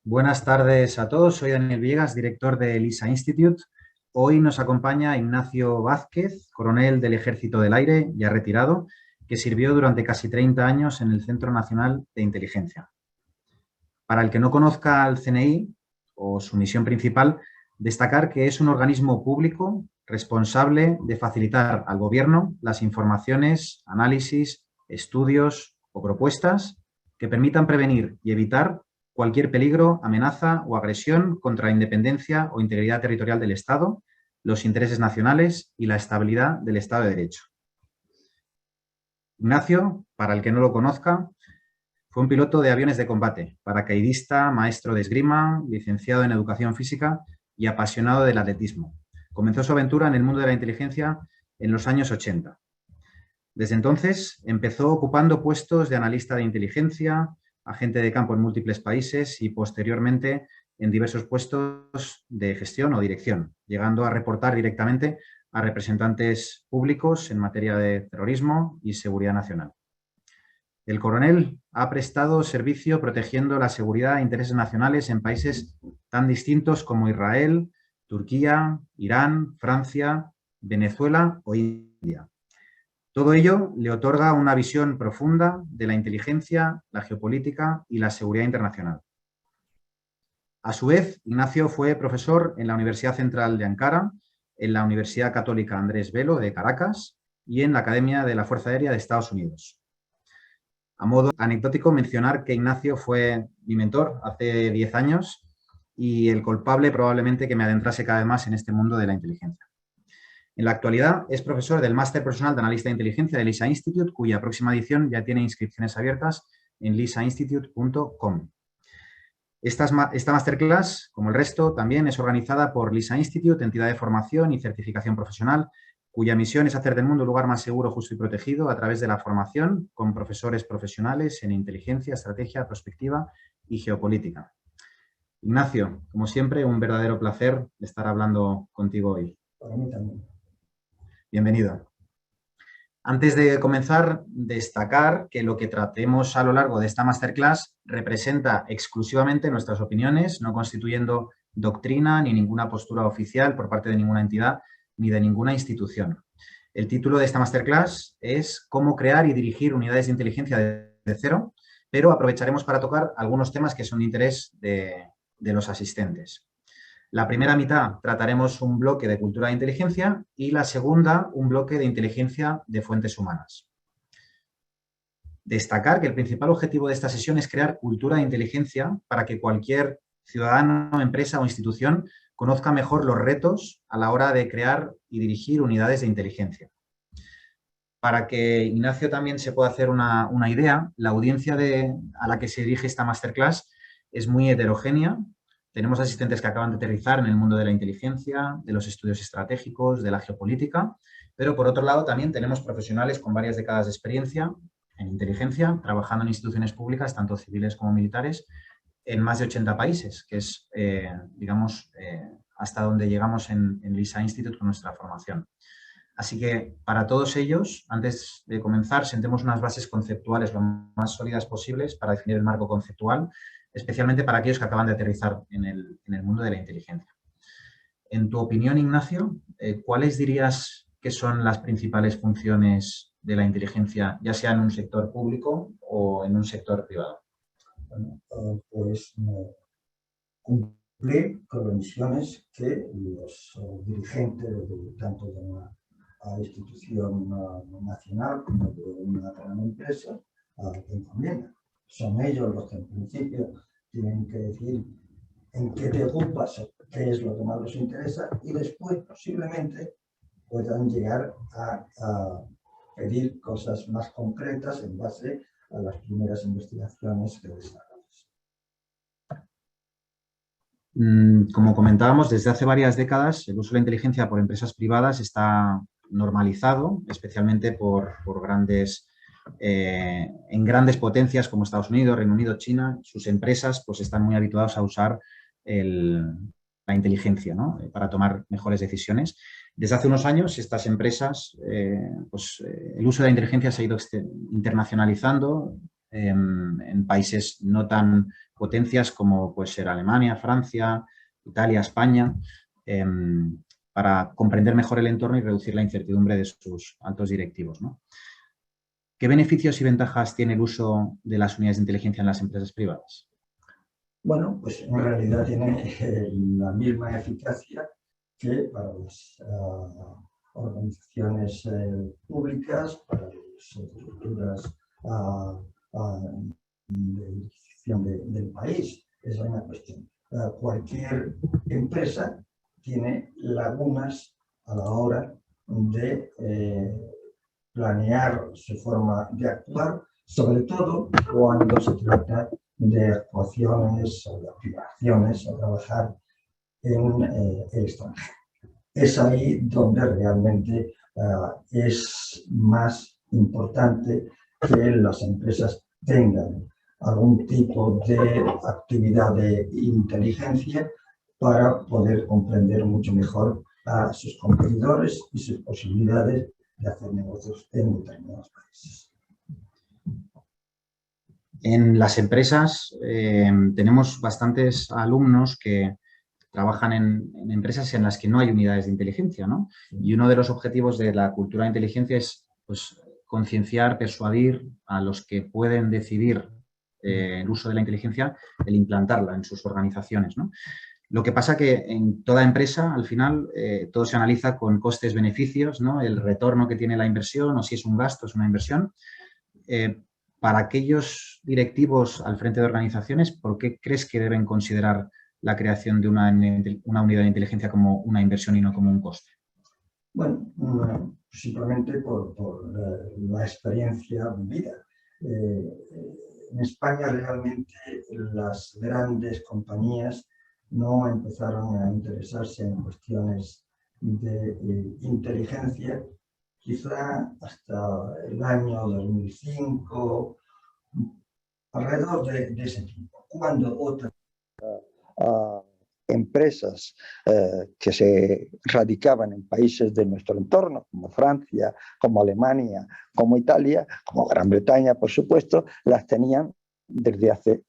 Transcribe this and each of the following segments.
Buenas tardes a todos, soy Daniel Villegas, director de LISA Institute. Hoy nos acompaña Ignacio Vázquez, coronel del Ejército del Aire, ya retirado, que sirvió durante casi 30 años en el Centro Nacional de Inteligencia. Para el que no conozca al CNI o su misión principal, destacar que es un organismo público responsable de facilitar al Gobierno las informaciones, análisis, estudios o propuestas que permitan prevenir y evitar cualquier peligro, amenaza o agresión contra la independencia o integridad territorial del Estado, los intereses nacionales y la estabilidad del Estado de Derecho. Ignacio, para el que no lo conozca, fue un piloto de aviones de combate, paracaidista, maestro de esgrima, licenciado en educación física y apasionado del atletismo. Comenzó su aventura en el mundo de la inteligencia en los años 80. Desde entonces empezó ocupando puestos de analista de inteligencia, agente de campo en múltiples países y posteriormente en diversos puestos de gestión o dirección, llegando a reportar directamente a representantes públicos en materia de terrorismo y seguridad nacional. El coronel ha prestado servicio protegiendo la seguridad e intereses nacionales en países tan distintos como Israel, Turquía, Irán, Francia, Venezuela o India. Todo ello le otorga una visión profunda de la inteligencia, la geopolítica y la seguridad internacional. A su vez, Ignacio fue profesor en la Universidad Central de Ankara, en la Universidad Católica Andrés Bello de Caracas y en la Academia de la Fuerza Aérea de Estados Unidos. A modo anecdótico, mencionar que Ignacio fue mi mentor hace 10 años y el culpable probablemente que me adentrase cada vez más en este mundo de la inteligencia. En la actualidad es profesor del Máster Profesional de Analista de Inteligencia de LISA Institute, cuya próxima edición ya tiene inscripciones abiertas en lisainstitute.com. Esta masterclass, como el resto, también es organizada por LISA Institute, entidad de formación y certificación profesional, cuya misión es hacer del mundo un lugar más seguro, justo y protegido a través de la formación con profesores profesionales en inteligencia, estrategia, prospectiva y geopolítica. Ignacio, como siempre, un verdadero placer estar hablando contigo hoy. Para mí también. Bienvenido. Antes de comenzar, destacar que lo que tratemos a lo largo de esta masterclass representa exclusivamente nuestras opiniones, no constituyendo doctrina ni ninguna postura oficial por parte de ninguna entidad ni de ninguna institución. El título de esta masterclass es Cómo crear y dirigir unidades de inteligencia de cero, pero aprovecharemos para tocar algunos temas que son de interés de los asistentes. La primera mitad trataremos un bloque de cultura de inteligencia y la segunda un bloque de inteligencia de fuentes humanas. Destacar que el principal objetivo de esta sesión es crear cultura de inteligencia para que cualquier ciudadano, empresa o institución conozca mejor los retos a la hora de crear y dirigir unidades de inteligencia. Para que Ignacio también se pueda hacer una idea, la audiencia a la que se dirige esta masterclass es muy heterogénea. Tenemos asistentes que acaban de aterrizar en el mundo de la inteligencia, de los estudios estratégicos, de la geopolítica, pero por otro lado también tenemos profesionales con varias décadas de experiencia en inteligencia, trabajando en instituciones públicas, tanto civiles como militares, en más de 80 países, que es, hasta donde llegamos en LISA Institute con nuestra formación. Así que para todos ellos, antes de comenzar, sentemos unas bases conceptuales lo más sólidas posibles para definir el marco conceptual, especialmente para aquellos que acaban de aterrizar en el mundo de la inteligencia. En tu opinión, Ignacio, ¿cuáles dirías que son las principales funciones de la inteligencia, ya sea en un sector público o en un sector privado? Bueno, pues cumplir con las misiones que los dirigentes tanto de una institución nacional como de una gran empresa encomiendan. Son ellos los que en principio tienen que decir en qué te ocupas, qué es lo que más les interesa y después posiblemente puedan llegar a pedir cosas más concretas en base a las primeras investigaciones que desarrollas. Como comentábamos, desde hace varias décadas el uso de la inteligencia por empresas privadas está normalizado, especialmente por en grandes potencias como Estados Unidos, Reino Unido, China. Sus empresas pues, están muy habituadas a usar la inteligencia, ¿no? Para tomar mejores decisiones. Desde hace unos años, estas empresas, el uso de la inteligencia se ha ido internacionalizando, en países no tan potencias como puede ser Alemania, Francia, Italia, España, para comprender mejor el entorno y reducir la incertidumbre de sus altos directivos, ¿no? ¿Qué beneficios y ventajas tiene el uso de las unidades de inteligencia en las empresas privadas? Bueno, pues en realidad tiene la misma eficacia que para las organizaciones públicas, para las estructuras de dirección del país. Esa es una cuestión. Cualquier empresa tiene lagunas a la hora de planear su forma de actuar, sobre todo cuando se trata de actuaciones o de aplicaciones o trabajar en el extranjero. Es ahí donde realmente es más importante que las empresas tengan algún tipo de actividad de inteligencia para poder comprender mucho mejor a sus competidores y sus posibilidades de hacer negocios en determinados países. En las empresas tenemos bastantes alumnos que trabajan en empresas en las que no hay unidades de inteligencia, ¿no? Y uno de los objetivos de la cultura de inteligencia es, pues, concienciar, persuadir a los que pueden decidir el uso de la inteligencia, el implantarla en sus organizaciones, ¿no? Lo que pasa que en toda empresa, al final, todo se analiza con costes-beneficios, ¿no? El retorno que tiene la inversión o si es un gasto, es una inversión. Para aquellos directivos al frente de organizaciones, ¿por qué crees que deben considerar la creación de una unidad de inteligencia como una inversión y no como un coste? Bueno, simplemente por la experiencia vivida. En España realmente las grandes compañías no empezaron a interesarse en cuestiones de inteligencia quizá hasta el año 2005, alrededor de ese tiempo, cuando otras empresas que se radicaban en países de nuestro entorno, como Francia, como Alemania, como Italia, como Gran Bretaña, por supuesto, las tenían desde hace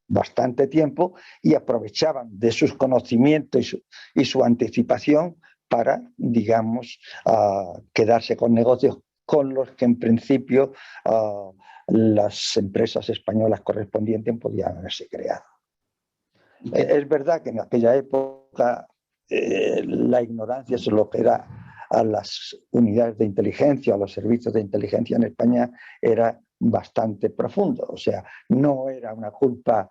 bastante tiempo y aprovechaban de sus conocimientos y su anticipación para, digamos, quedarse con negocios con los que en principio las empresas españolas correspondientes podían haberse creado. Es verdad que en aquella época la ignorancia sobre lo que era a las unidades de inteligencia, a los servicios de inteligencia en España era bastante profundo. O sea, no era una culpa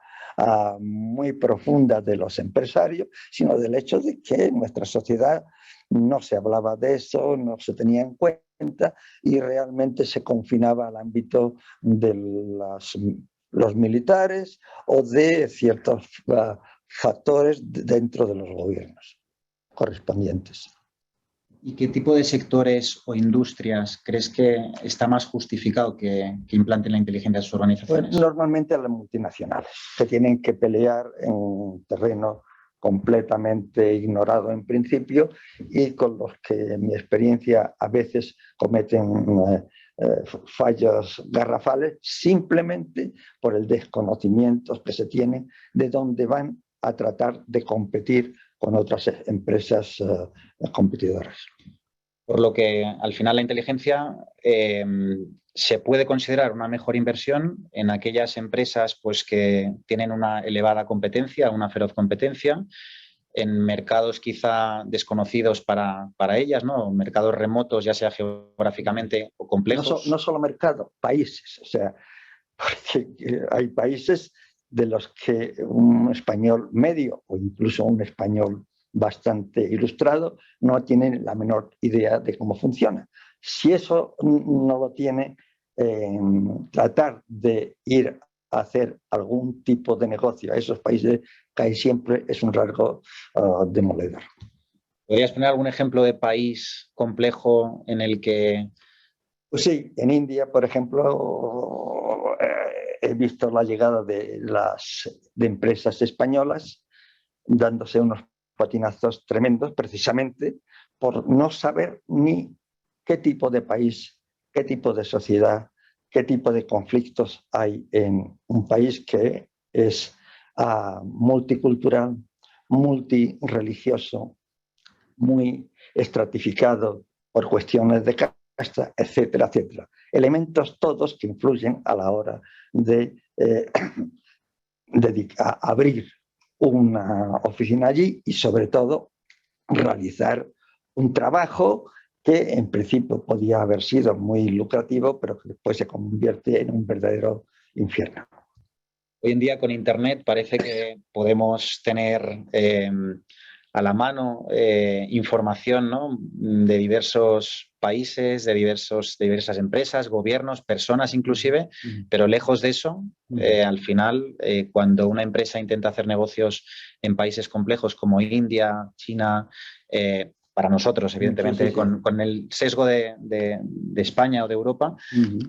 muy profunda de los empresarios, sino del hecho de que en nuestra sociedad no se hablaba de eso, no se tenía en cuenta y realmente se confinaba al ámbito de los militares o de ciertos factores dentro de los gobiernos correspondientes. ¿Y qué tipo de sectores o industrias crees que está más justificado que implanten la inteligencia en sus organizaciones? Pues normalmente a las multinacionales, que tienen que pelear en un terreno completamente ignorado en principio y con los que en mi experiencia a veces cometen fallos garrafales simplemente por el desconocimiento que se tiene de dónde van a tratar de competir con otras empresas competidoras. Por lo que al final la inteligencia se puede considerar una mejor inversión en aquellas empresas, pues, que tienen una elevada competencia, una feroz competencia, en mercados quizá desconocidos para ellas, ¿no? Mercados remotos, ya sea geográficamente o complejos. No solo mercados, países. O sea, porque hay países de los que un español medio o incluso un español bastante ilustrado no tiene la menor idea de cómo funciona. Si eso no lo tiene, tratar de ir a hacer algún tipo de negocio a esos países casi siempre es un rasgo demoledor. ¿Podrías poner algún ejemplo de país complejo en el que...? Pues sí, en India, por ejemplo, he visto la llegada de empresas españolas dándose unos patinazos tremendos precisamente por no saber ni qué tipo de país, qué tipo de sociedad, qué tipo de conflictos hay en un país que es multicultural, multireligioso, muy estratificado por cuestiones de casta, etcétera, etcétera. Elementos todos que influyen a la hora de abrir una oficina allí y sobre todo realizar un trabajo que en principio podía haber sido muy lucrativo, pero que después se convierte en un verdadero infierno. Hoy en día con Internet parece que podemos tener a la mano información, ¿no?, de diversos países, de diversas empresas, gobiernos, personas inclusive, pero lejos de eso, al final, cuando una empresa intenta hacer negocios en países complejos como India, China, para nosotros, evidentemente, con el sesgo de España o de Europa,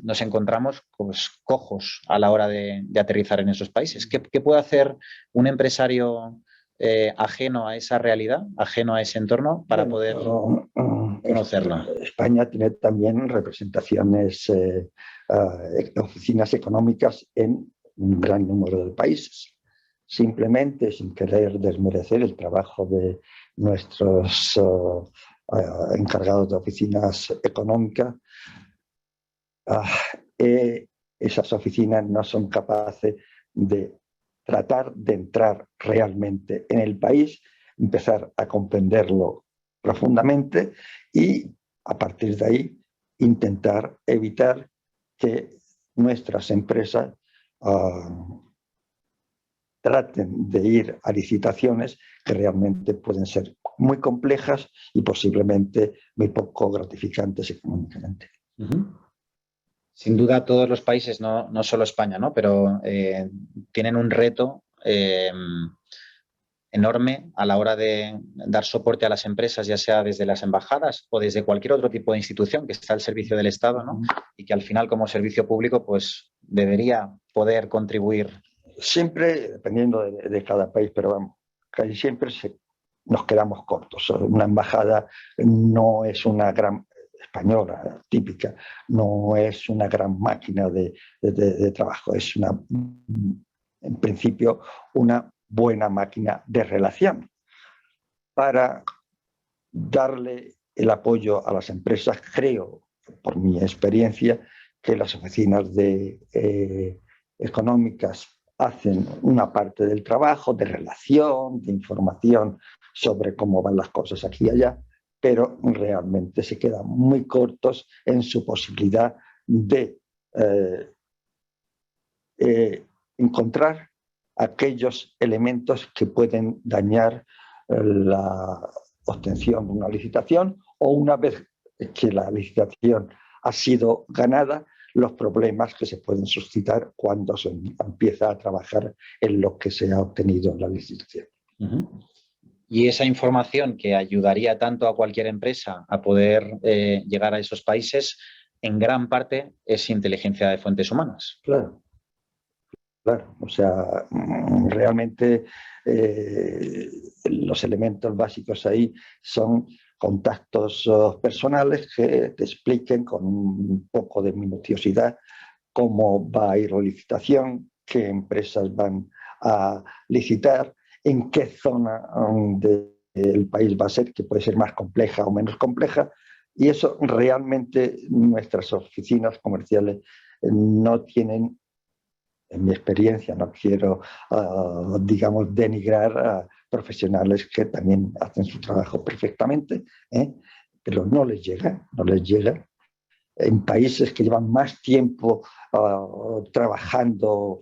nos encontramos pues, cojos a la hora de aterrizar en esos países. ¿Qué puede hacer un empresario ajeno a esa realidad, ajeno a ese entorno, para poder conocerlo? España tiene también representaciones, oficinas económicas en un gran número de países. Simplemente, sin querer desmerecer el trabajo de nuestros encargados de oficinas económicas, esas oficinas no son capaces de tratar de entrar realmente en el país, empezar a comprenderlo profundamente y a partir de ahí intentar evitar que nuestras empresas traten de ir a licitaciones que realmente pueden ser muy complejas y posiblemente muy poco gratificantes económicamente. Sin duda todos los países, no solo España, ¿no?, pero tienen un reto enorme a la hora de dar soporte a las empresas, ya sea desde las embajadas o desde cualquier otro tipo de institución que está al servicio del Estado, ¿no?, y que al final como servicio público pues debería poder contribuir. Siempre, dependiendo de cada país, pero vamos, casi siempre nos quedamos cortos. Una embajada no es una gran española típica, no es una gran máquina de trabajo, es en principio una buena máquina de relación para darle el apoyo a las empresas. Creo, por mi experiencia, que las oficinas económicas hacen una parte del trabajo de relación, de información sobre cómo van las cosas aquí y allá, pero realmente se quedan muy cortos en su posibilidad de encontrar aquellos elementos que pueden dañar la obtención de una licitación o, una vez que la licitación ha sido ganada, los problemas que se pueden suscitar cuando se empieza a trabajar en lo que se ha obtenido en la licitación. Y esa información que ayudaría tanto a cualquier empresa a poder llegar a esos países, en gran parte es inteligencia de fuentes humanas. Claro. Claro, o sea, realmente los elementos básicos ahí son contactos personales que te expliquen con un poco de minuciosidad cómo va a ir la licitación, qué empresas van a licitar, en qué zona del país va a ser, que puede ser más compleja o menos compleja, y eso realmente nuestras oficinas comerciales no tienen. En mi experiencia, no quiero, digamos, denigrar a profesionales que también hacen su trabajo perfectamente, pero no les llega. En países que llevan más tiempo trabajando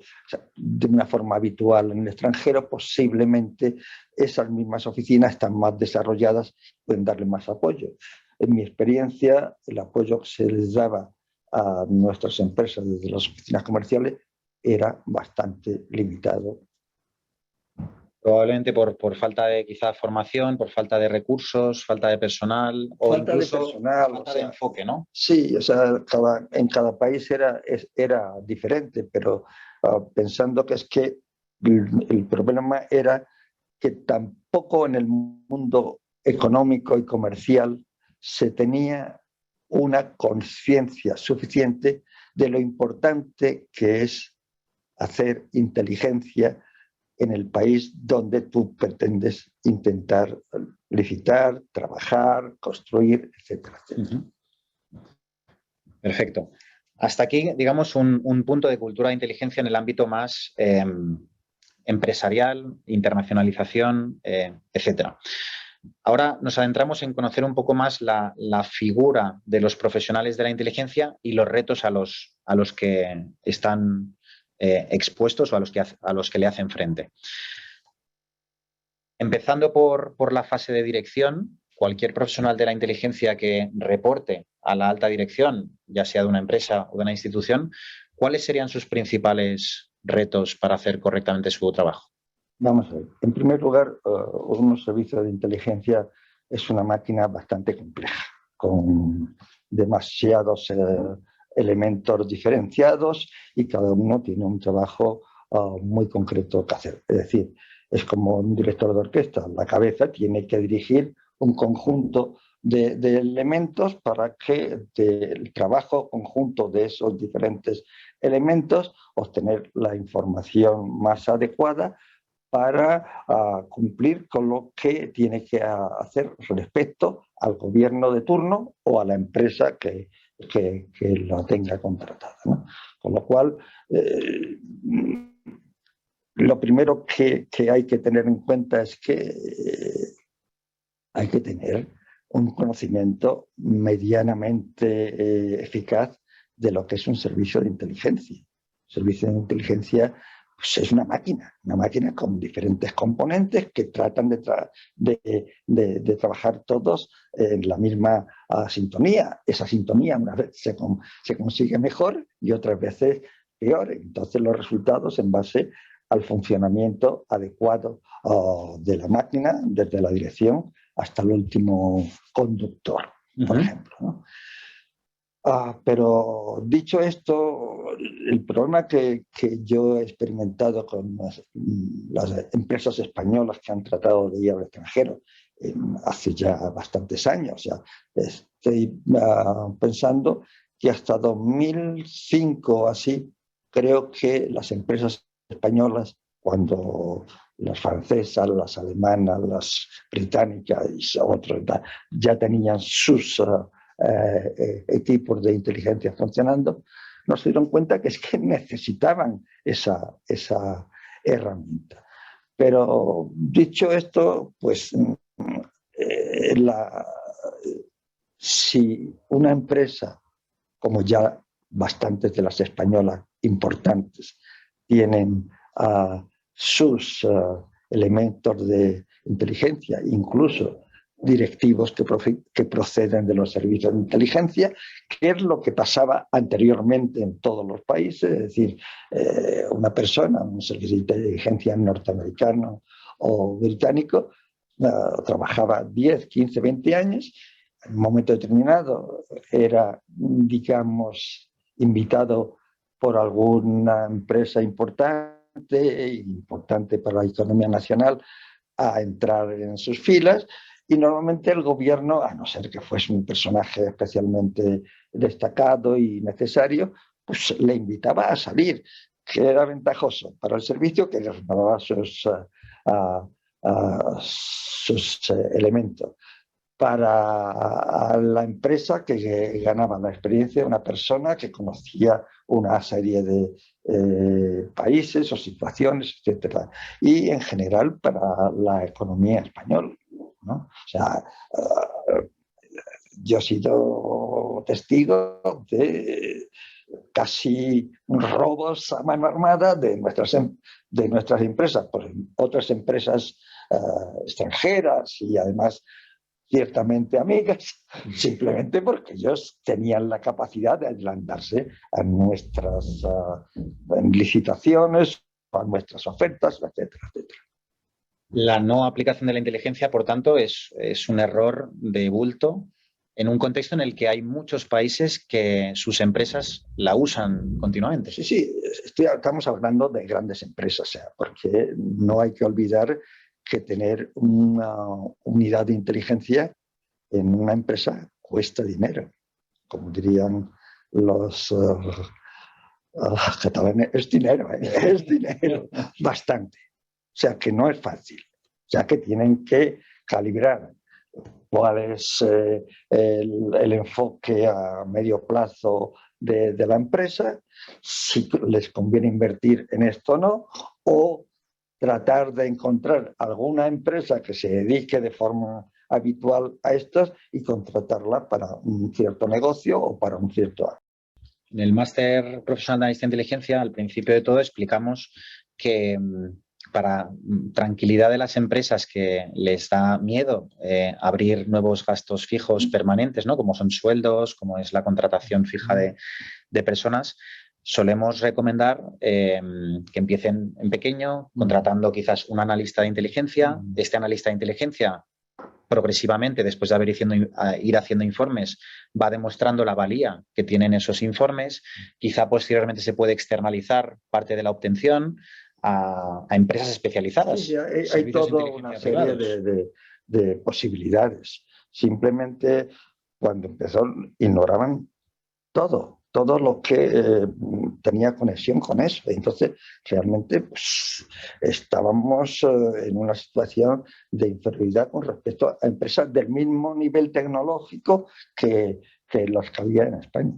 de una forma habitual en el extranjero, posiblemente esas mismas oficinas están más desarrolladas, pueden darle más apoyo. En mi experiencia, el apoyo que se les daba a nuestras empresas desde las oficinas comerciales era bastante limitado. Probablemente por falta de quizá formación, por falta de recursos, falta de personal o falta incluso de personal, falta de enfoque, ¿no? Sí, o sea, en cada país era diferente, pero pensando que es que el problema era que tampoco en el mundo económico y comercial se tenía una conciencia suficiente de lo importante que es hacer inteligencia en el país donde tú pretendes intentar licitar, trabajar, construir, etcétera, etcétera. Perfecto. Hasta aquí, digamos, un punto de cultura de inteligencia en el ámbito más empresarial, internacionalización, etcétera. Ahora nos adentramos en conocer un poco más la figura de los profesionales de la inteligencia y los retos a los que están expuestos o a los que le hacen frente. Empezando por la fase de dirección, cualquier profesional de la inteligencia que reporte a la alta dirección, ya sea de una empresa o de una institución, ¿cuáles serían sus principales retos para hacer correctamente su trabajo? Vamos a ver. En primer lugar, un servicio de inteligencia es una máquina bastante compleja, con demasiados elementos diferenciados y cada uno tiene un trabajo muy concreto que hacer. Es decir, es como un director de orquesta. La cabeza tiene que dirigir un conjunto de elementos para que del trabajo conjunto de esos diferentes elementos obtener la información más adecuada para cumplir con lo que tiene que hacer respecto al gobierno de turno o a la empresa que lo tenga contratada, ¿no? Con lo cual, lo primero que hay que tener en cuenta es que hay que tener un conocimiento medianamente eficaz de lo que es un servicio de inteligencia. Un servicio de inteligencia pues es una máquina con diferentes componentes que tratan de trabajar todos en la misma sintonía. Esa sintonía una vez se consigue mejor y otras veces peor. Entonces los resultados en base al funcionamiento adecuado de la máquina, desde la dirección hasta el último conductor, por ejemplo, ¿no? Pero dicho esto, el problema que yo he experimentado con las empresas españolas que han tratado de ir al extranjero hace ya bastantes años, ya estoy pensando que hasta 2005 o así, creo que las empresas españolas, cuando las francesas, las alemanas, las británicas y otras ya tenían sus equipos de inteligencia funcionando, nos dieron cuenta que es que necesitaban esa herramienta. Pero dicho esto, pues si una empresa, como ya bastantes de las españolas importantes, tienen sus elementos de inteligencia, incluso directivos que proceden de los servicios de inteligencia, que es lo que pasaba anteriormente en todos los países. Es decir, una persona, un servicio de inteligencia norteamericano o británico, trabajaba 10, 15, 20 años, en un momento determinado era, digamos, invitado por alguna empresa importante para la economía nacional a entrar en sus filas. Y normalmente el gobierno, a no ser que fuese un personaje especialmente destacado y necesario, pues le invitaba a salir, que era ventajoso para el servicio, que renovaba sus elementos. Para la empresa, que ganaba la experiencia de una persona que conocía una serie de países o situaciones, etc. Y en general para la economía española, ¿no? O sea, yo he sido testigo de casi robos a mano armada de nuestras empresas por otras empresas extranjeras y además ciertamente amigas, simplemente porque ellos tenían la capacidad de adelantarse a nuestras licitaciones, a nuestras ofertas, etcétera, etcétera. La no aplicación de la inteligencia, por tanto, es un error de bulto en un contexto en el que hay muchos países que sus empresas la usan continuamente. Sí, estamos hablando de grandes empresas, porque no hay que olvidar que tener una unidad de inteligencia en una empresa cuesta dinero. Como dirían los Que también es dinero, es dinero, bastante. O sea que no es fácil. O sea que tienen que calibrar cuál es el enfoque a medio plazo de la empresa, si les conviene invertir en esto o no, o tratar de encontrar alguna empresa que se dedique de forma habitual a estas y contratarla para un cierto negocio o para un cierto año. En el máster profesional de analista de inteligencia, al principio de todo, explicamos que para tranquilidad de las empresas que les da miedo abrir nuevos gastos fijos permanentes, ¿no? Como son sueldos, como es la contratación fija de personas, solemos recomendar que empiecen en pequeño, contratando quizás un analista de inteligencia. Este analista de inteligencia, progresivamente, después de ir haciendo informes, va demostrando la valía que tienen esos informes. Quizá posteriormente se puede externalizar parte de la obtención a empresas especializadas. Sí, hay toda una serie de posibilidades. Simplemente cuando empezó ignoraban todo lo que tenía conexión con eso. Entonces, realmente pues, estábamos en una situación de inferioridad con respecto a empresas del mismo nivel tecnológico que las que había en España.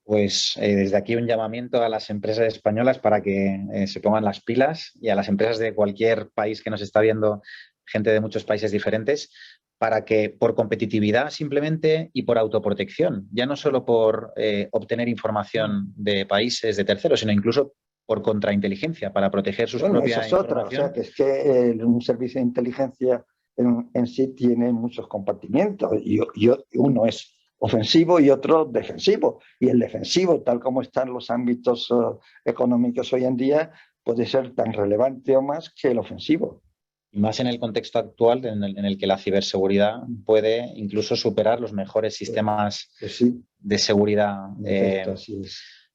Pues desde aquí un llamamiento a las empresas españolas para que se pongan las pilas, y a las empresas de cualquier país que nos está viendo, gente de muchos países diferentes, para que por competitividad simplemente y por autoprotección, ya no solo por obtener información de países, de terceros, sino incluso por contrainteligencia, para proteger sus propias información. O sea, que es que un servicio de inteligencia en sí tiene muchos compartimientos y uno es ofensivo y otro defensivo. Y el defensivo, tal como están los ámbitos económicos hoy en día, puede ser tan relevante o más que el ofensivo. Y más en el contexto actual en el que la ciberseguridad puede incluso superar los mejores sistemas de seguridad.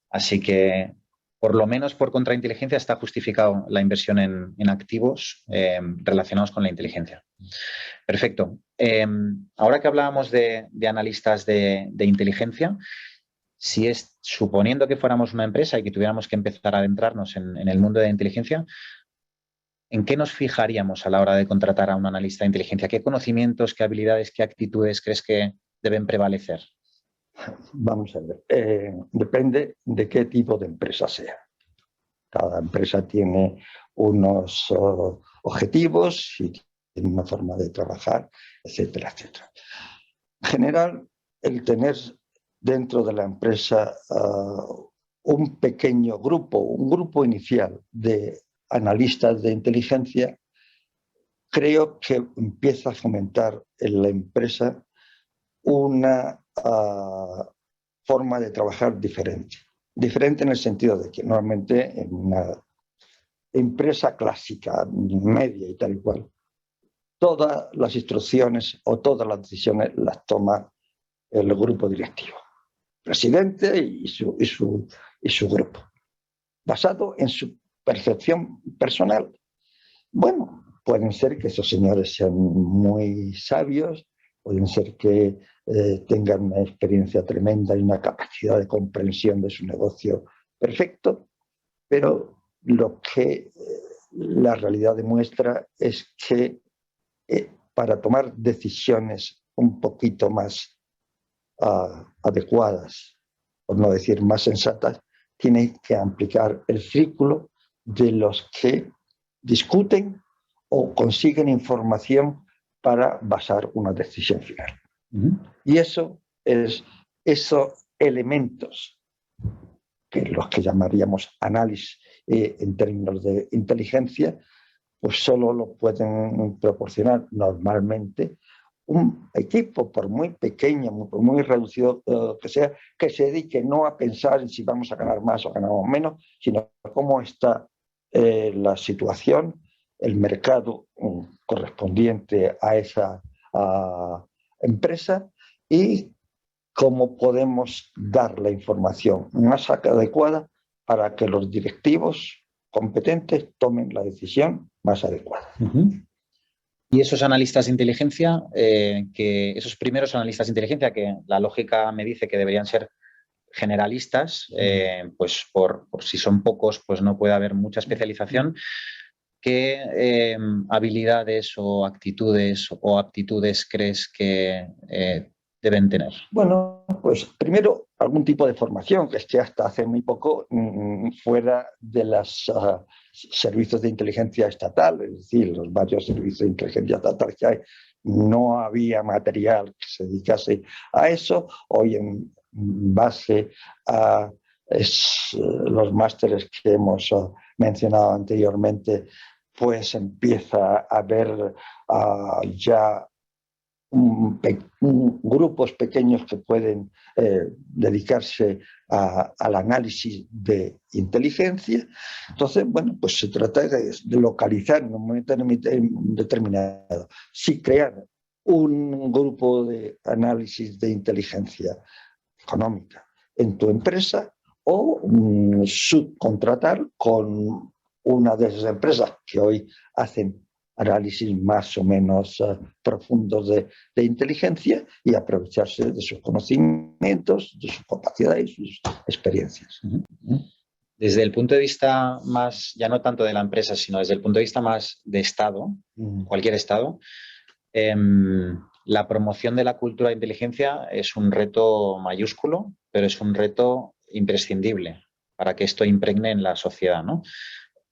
Así que, por lo menos por contrainteligencia, está justificado la inversión en activos relacionados con la inteligencia. Perfecto. Ahora que hablábamos de analistas de inteligencia, suponiendo que fuéramos una empresa y que tuviéramos que empezar a adentrarnos en el mundo de la inteligencia, ¿en qué nos fijaríamos a la hora de contratar a un analista de inteligencia? ¿Qué conocimientos, qué habilidades, qué actitudes crees que deben prevalecer? Vamos a ver. Depende de qué tipo de empresa sea. Cada empresa tiene unos objetivos y tiene una forma de trabajar, etcétera, etcétera. En general, el tener dentro de la empresa un pequeño grupo, un grupo inicial de analistas de inteligencia, creo que empieza a fomentar en la empresa una forma de trabajar diferente. Diferente en el sentido de que normalmente en una empresa clásica, media y tal y cual, todas las instrucciones o todas las decisiones las toma el grupo directivo, presidente y su grupo, basado en su percepción personal. Bueno, pueden ser que esos señores sean muy sabios, pueden ser que tengan una experiencia tremenda y una capacidad de comprensión de su negocio perfecto, pero lo que la realidad demuestra es que para tomar decisiones un poquito más adecuadas, por no decir más sensatas, tiene que ampliar el círculo de los que discuten o consiguen información para basar una decisión final. Y eso es esos elementos que los que llamaríamos análisis en términos de inteligencia, pues solo lo pueden proporcionar normalmente un equipo, por muy pequeño, por muy reducido que sea, que se dedique no a pensar en si vamos a ganar más o ganamos menos, sino cómo está la situación, el mercado correspondiente a esa empresa y cómo podemos dar la información más adecuada para que los directivos competentes tomen la decisión más adecuada. Y esos analistas de inteligencia, esos primeros analistas de inteligencia, que la lógica me dice que deberían ser generalistas, pues por si son pocos, pues no puede haber mucha especialización. ¿Qué habilidades o actitudes o aptitudes crees que deben tener? Bueno, pues primero algún tipo de formación, que es que hasta hace muy poco fuera de los servicios de inteligencia estatal, es decir, los varios servicios de inteligencia estatal que hay, no había material que se dedicase a eso. Hoy en base a los másteres que hemos mencionado anteriormente, pues empieza a haber ya grupos pequeños que pueden dedicarse al análisis de inteligencia. Entonces, bueno, pues se trata de localizar en un momento determinado, si crear un grupo de análisis de inteligencia económica en tu empresa o subcontratar con una de esas empresas que hoy hacen análisis más o menos profundos de inteligencia y aprovecharse de sus conocimientos, de sus capacidades y sus experiencias. Desde el punto de vista más, ya no tanto de la empresa, sino desde el punto de vista más de Estado, cualquier Estado, la promoción de la cultura de inteligencia es un reto mayúsculo, pero es un reto imprescindible para que esto impregne en la sociedad, ¿no?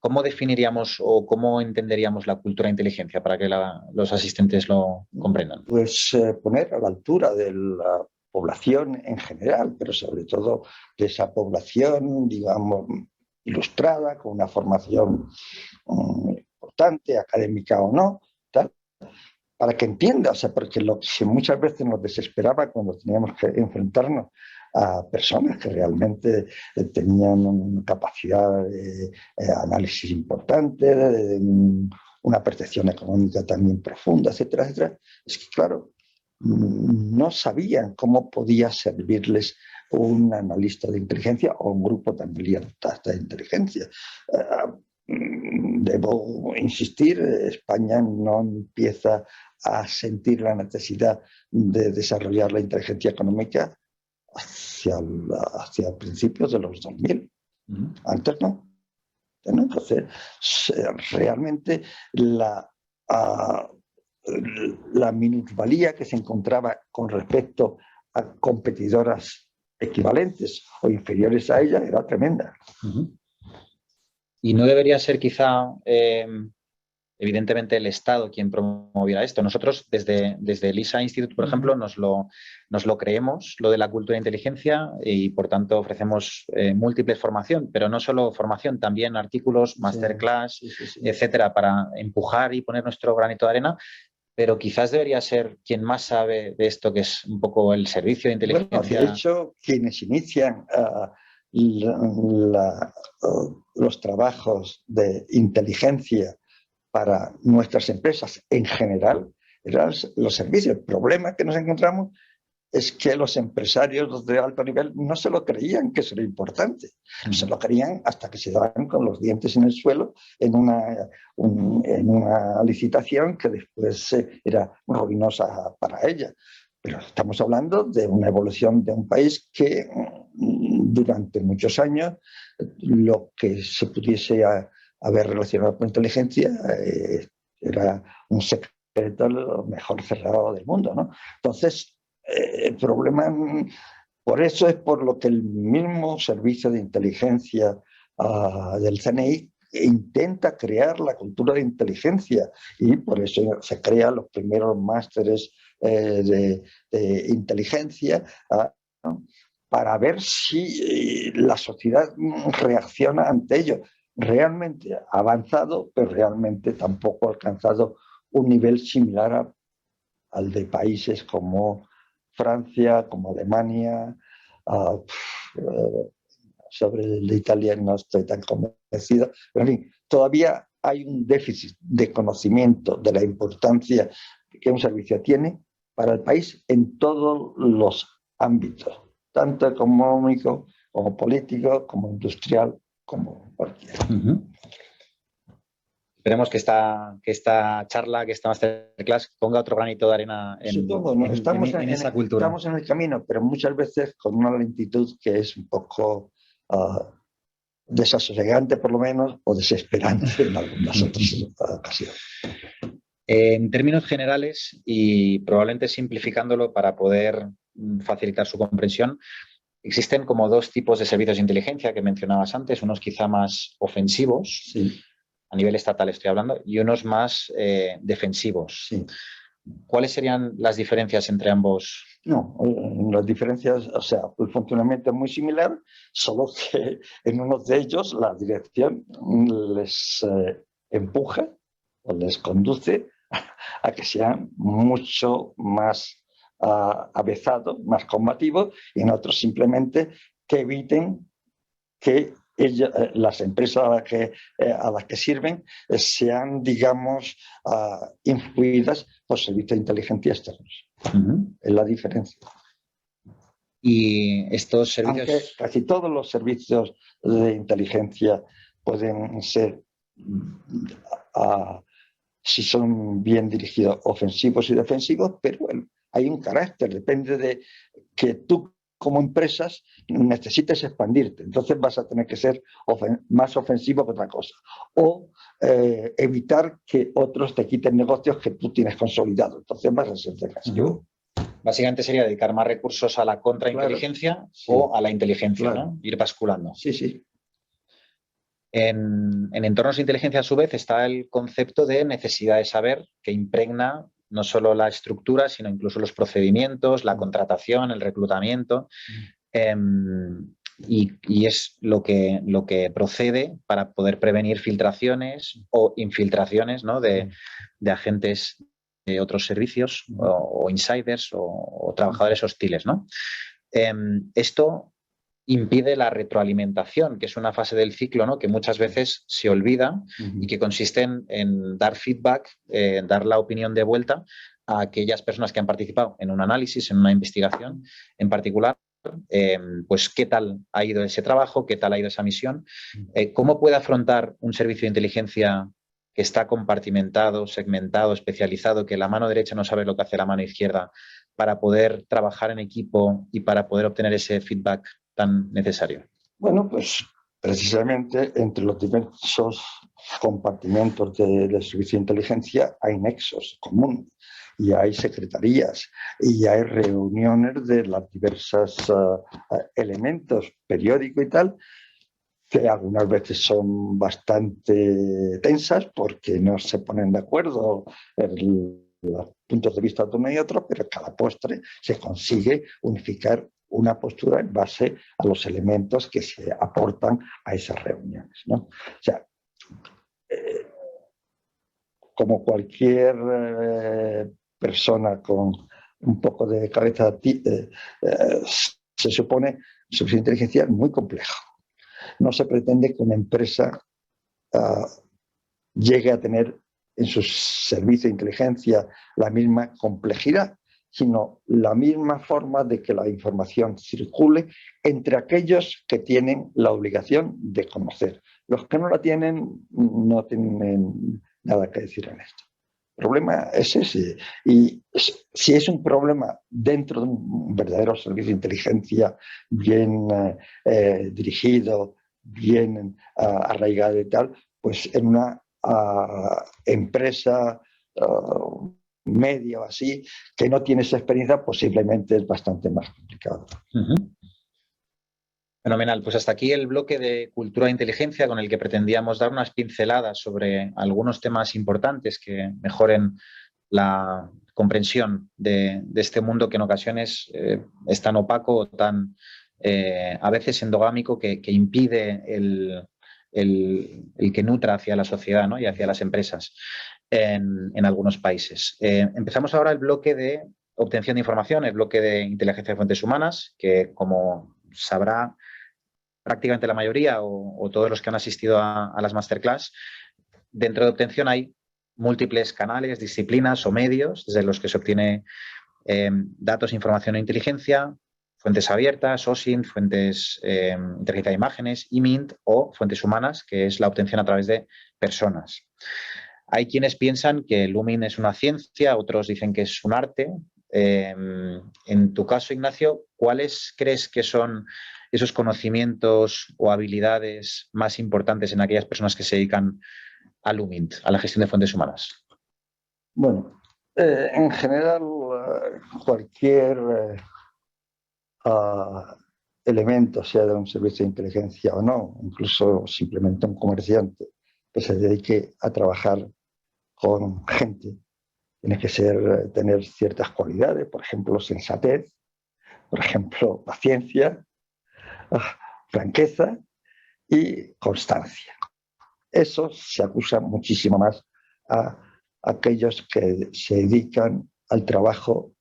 ¿Cómo definiríamos o cómo entenderíamos la cultura de inteligencia para que los asistentes lo comprendan? Pues poner a la altura de la población en general, pero sobre todo de esa población, digamos, ilustrada, con una formación importante, académica o no, tal, para que entienda, o sea, porque lo que muchas veces nos desesperaba cuando teníamos que enfrentarnos a personas que realmente tenían una capacidad de análisis importante, de una percepción económica también profunda, etcétera, etcétera. Es que, claro, no sabían cómo podía servirles un analista de inteligencia o un grupo de analistas de inteligencia. Debo insistir, España no empieza a sentir la necesidad de desarrollar la inteligencia económica hacia principios de los 2000. Antes no. Entonces, realmente la minusvalía que se encontraba con respecto a competidoras equivalentes o inferiores a ella era tremenda. Y no debería ser quizá, evidentemente, el Estado quien promoviera esto. Nosotros, desde el ISA Institute, por ejemplo, nos lo creemos, lo de la cultura de inteligencia, y por tanto ofrecemos múltiple formación, pero no solo formación, también artículos, masterclass, etcétera, para empujar y poner nuestro granito de arena. Pero quizás debería ser quien más sabe de esto, que es un poco el servicio de inteligencia. Bueno, de hecho, quienes inician los trabajos de inteligencia para nuestras empresas en general eran los servicios. El problema que nos encontramos es que los empresarios de alto nivel no se lo creían que eso era importante. Se lo creían hasta que se daban con los dientes en el suelo en una licitación que después era ruinosa para ella. Pero estamos hablando de una evolución de un país que durante muchos años lo que se pudiese haber relacionado con inteligencia era un secreto lo mejor cerrado del mundo, ¿no? Entonces, el problema, por eso es por lo que el mismo servicio de inteligencia del CNI intenta crear la cultura de inteligencia y por eso se crean los primeros másteres de inteligencia, ¿no? Para ver si la sociedad reacciona ante ello. Realmente ha avanzado, pero realmente tampoco ha alcanzado un nivel similar al de países como Francia, como Alemania. Sobre el de Italia no estoy tan convencido, pero en fin, todavía hay un déficit de conocimiento de la importancia que un servicio tiene para el país en todos los ámbitos, tanto económico como político, como industrial, como cualquiera. esperemos que esta charla, que esta masterclass ponga otro granito de arena Supongo, ¿no? en esa cultura. Estamos en el camino, pero muchas veces con una lentitud que es un poco desasosegante, por lo menos, o desesperante en algunas otras ocasiones. En términos generales, y probablemente simplificándolo para poder facilitar su comprensión, existen como dos tipos de servicios de inteligencia que mencionabas antes, unos quizá más ofensivos, Sí. A nivel estatal estoy hablando, y unos más defensivos. Sí. ¿Cuáles serían las diferencias entre ambos? No, las diferencias, o sea, el funcionamiento es muy similar, solo que en uno de ellos la dirección les empuja o les conduce a que sean mucho más avezados, más combativos, y en otros simplemente que eviten que las empresas a las que sirven sean, digamos, influidas por servicios de inteligencia externos. Es la diferencia. Y estos servicios... Aunque casi todos los servicios de inteligencia pueden ser, si son bien dirigidos, ofensivos y defensivos, pero bueno, hay un carácter, depende de que tú como empresas necesites expandirte, entonces vas a tener que ser más ofensivo que otra cosa, o evitar que otros te quiten negocios que tú tienes consolidados, entonces vas a ser defensivo. Básicamente sería dedicar más recursos a la contrainteligencia, claro, sí, o a la inteligencia, claro, ¿no? Ir basculando. Sí, sí. En entornos de inteligencia, a su vez, está el concepto de necesidad de saber que impregna no solo la estructura, sino incluso los procedimientos, la contratación, el reclutamiento. Y es lo que procede para poder prevenir filtraciones o infiltraciones, ¿no?, de agentes de otros servicios o insiders o trabajadores hostiles, ¿no? Esto impide la retroalimentación, que es una fase del ciclo, ¿no?, que muchas veces se olvida y que consiste en dar feedback, dar la opinión de vuelta a aquellas personas que han participado en un análisis, en una investigación en particular. Pues qué tal ha ido ese trabajo, qué tal ha ido esa misión, cómo puede afrontar un servicio de inteligencia que está compartimentado, segmentado, especializado, que la mano derecha no sabe lo que hace la mano izquierda, para poder trabajar en equipo y para poder obtener ese feedback tan necesario. Bueno, pues precisamente entre los diversos compartimentos del servicio de inteligencia hay nexos comunes y hay secretarías y hay reuniones de los diversos elementos periódicos y tal, que algunas veces son bastante tensas porque no se ponen de acuerdo los puntos de vista de uno y otro, pero cada postre se consigue unificar una postura en base a los elementos que se aportan a esas reuniones, ¿no? O sea, como cualquier persona con un poco de cabeza, se supone su inteligencia es muy compleja. No se pretende que una empresa llegue a tener en sus servicios de inteligencia la misma complejidad, sino la misma forma de que la información circule entre aquellos que tienen la obligación de conocer. Los que no la tienen, no tienen nada que decir en esto. El problema es ese. Y si es un problema dentro de un verdadero servicio de inteligencia bien dirigido, bien arraigado y tal, pues en una empresa media o así, que no tiene esa experiencia, posiblemente es bastante más complicado. Fenomenal. Pues hasta aquí el bloque de cultura de inteligencia con el que pretendíamos dar unas pinceladas sobre algunos temas importantes que mejoren la comprensión de este mundo que en ocasiones es tan opaco o tan a veces endogámico que impide el que nutra hacia la sociedad, ¿no?, y hacia las empresas en algunos países. Empezamos ahora el bloque de obtención de información, el bloque de inteligencia de fuentes humanas, que como sabrá prácticamente la mayoría o todos los que han asistido a las masterclass, dentro de obtención hay múltiples canales, disciplinas o medios desde los que se obtiene datos, información e inteligencia. fuentes abiertas, OSINT, fuentes inteligencia de imágenes, IMINT o fuentes humanas, que es la obtención a través de personas. Hay quienes piensan que el Lumin es una ciencia, otros dicen que es un arte. En tu caso, Ignacio, ¿cuáles crees que son esos conocimientos o habilidades más importantes en aquellas personas que se dedican al Lumint, a la gestión de fuentes humanas? Bueno, en general, cualquier elemento, sea de un servicio de inteligencia o no, incluso simplemente un comerciante que se dedique a trabajar con gente, tiene que tener ciertas cualidades, por ejemplo, sensatez, por ejemplo, paciencia, franqueza y constancia. Eso se acusa muchísimo más a aquellos que se dedican al trabajo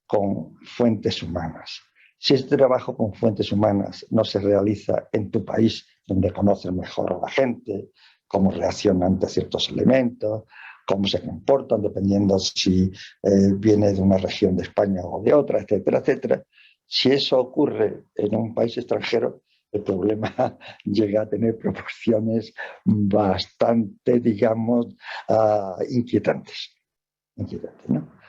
con fuentes humanas. Si este trabajo con fuentes humanas no se realiza en tu país, donde conoces mejor a la gente, cómo reaccionan ante ciertos elementos, cómo se comportan, dependiendo si viene de una región de España o de otra, etcétera, etcétera. Si eso ocurre en un país extranjero, el problema llega a tener proporciones bastante, digamos, inquietantes, ¿no?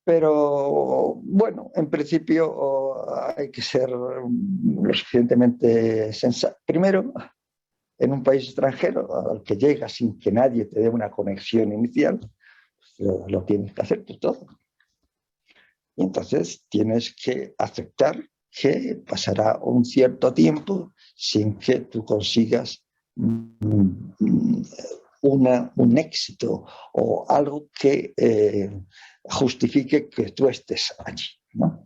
Pero, bueno, en principio hay que ser lo suficientemente sensato. Primero, en un país extranjero al que llegas sin que nadie te dé una conexión inicial, lo tienes que hacer tú todo. Y entonces tienes que aceptar que pasará un cierto tiempo sin que tú consigas un éxito o algo que justifique que tú estés allí, ¿no?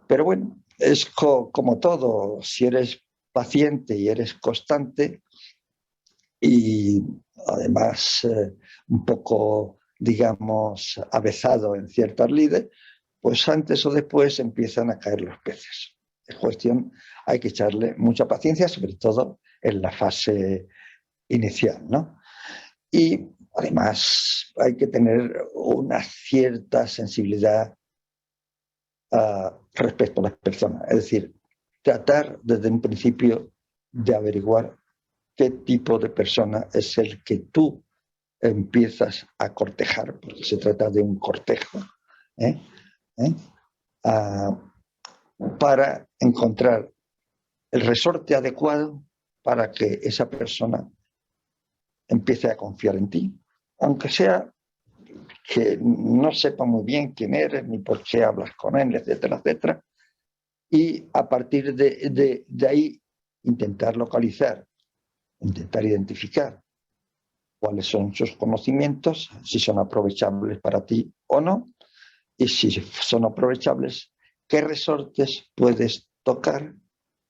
Pero bueno, es como todo, si eres paciente y eres constante y además un poco, digamos, avezado en ciertas lides, pues antes o después empiezan a caer los peces. Es cuestión, hay que echarle mucha paciencia, sobre todo en la fase inicial, ¿no? Y además hay que tener una cierta sensibilidad respecto a las personas. Es decir, tratar desde un principio de averiguar qué tipo de persona es el que tú empiezas a cortejar, porque se trata de un cortejo, para encontrar el resorte adecuado para que esa persona empiece a confiar en ti, aunque sea que no sepa muy bien quién eres ni por qué hablas con él, etcétera, etcétera. Y a partir de ahí intentar localizar, intentar identificar cuáles son sus conocimientos, si son aprovechables para ti o no, y si son aprovechables, qué resortes puedes tocar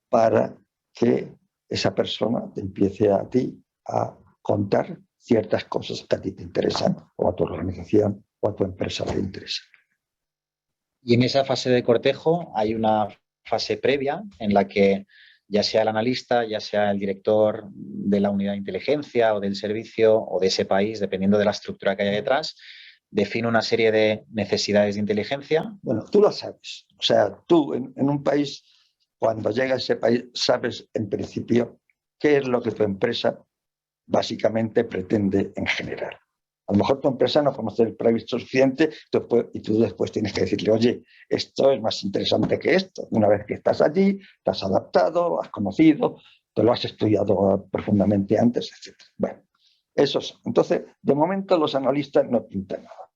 para que esa persona te empiece a ti a contar ciertas cosas que a ti te interesan, o a tu organización o a tu empresa le interesan. Y en esa fase de cortejo hay una fase previa en la que ya sea el analista, ya sea el director de la unidad de inteligencia o del servicio o de ese país, dependiendo de la estructura que haya detrás, define una serie de necesidades de inteligencia. Bueno, tú lo sabes. O sea, tú en un país, cuando llega a ese país, sabes en principio qué es lo que tu empresa básicamente pretende en general. A lo mejor tu empresa no conoce el previsto suficiente y tú después tienes que decirle, oye, esto es más interesante que esto. Una vez que estás allí, te has adaptado, has conocido, te lo has estudiado profundamente antes, etc. Bueno, eso es. Entonces, de momento los analistas no pintan nada.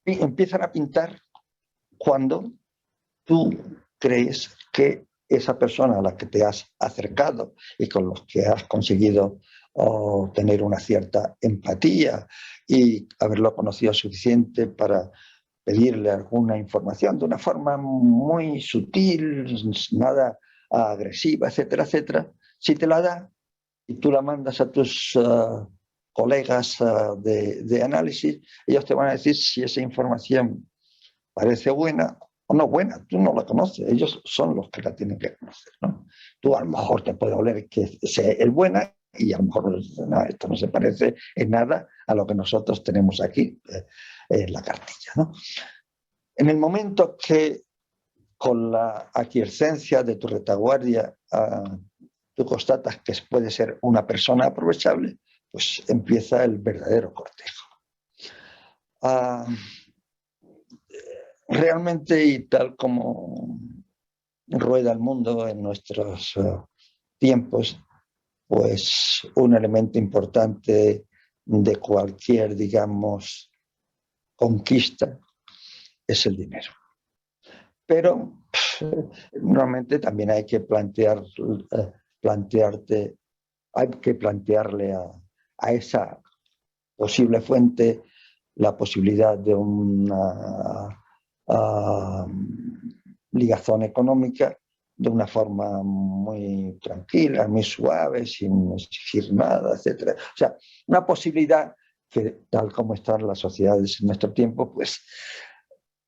Y empiezan a pintar cuando tú crees que esa persona a la que te has acercado y con los que has conseguido tener una cierta empatía y haberlo conocido suficiente para pedirle alguna información de una forma muy sutil, nada agresiva, etcétera, etcétera, si te la da y tú la mandas a tus colegas de análisis, ellos te van a decir si esa información parece buena o no buena. Tú no la conoces, ellos son los que la tienen que conocer, ¿no? Tú a lo mejor te puede oler que es buena y a lo mejor no, esto no se parece en nada a lo que nosotros tenemos aquí en la cartilla, ¿no? En el momento que con la aquiescencia de tu retaguardia, tú constatas que puede ser una persona aprovechable, pues empieza el verdadero cortejo. Realmente, y tal como rueda el mundo en nuestros tiempos, pues un elemento importante de cualquier, digamos, conquista es el dinero. Pero normalmente también hay que plantearle a esa posible fuente la posibilidad de una ligazón económica de una forma muy tranquila, muy suave, sin exigir nada, etc. O sea, una posibilidad que, tal como están las sociedades en nuestro tiempo, pues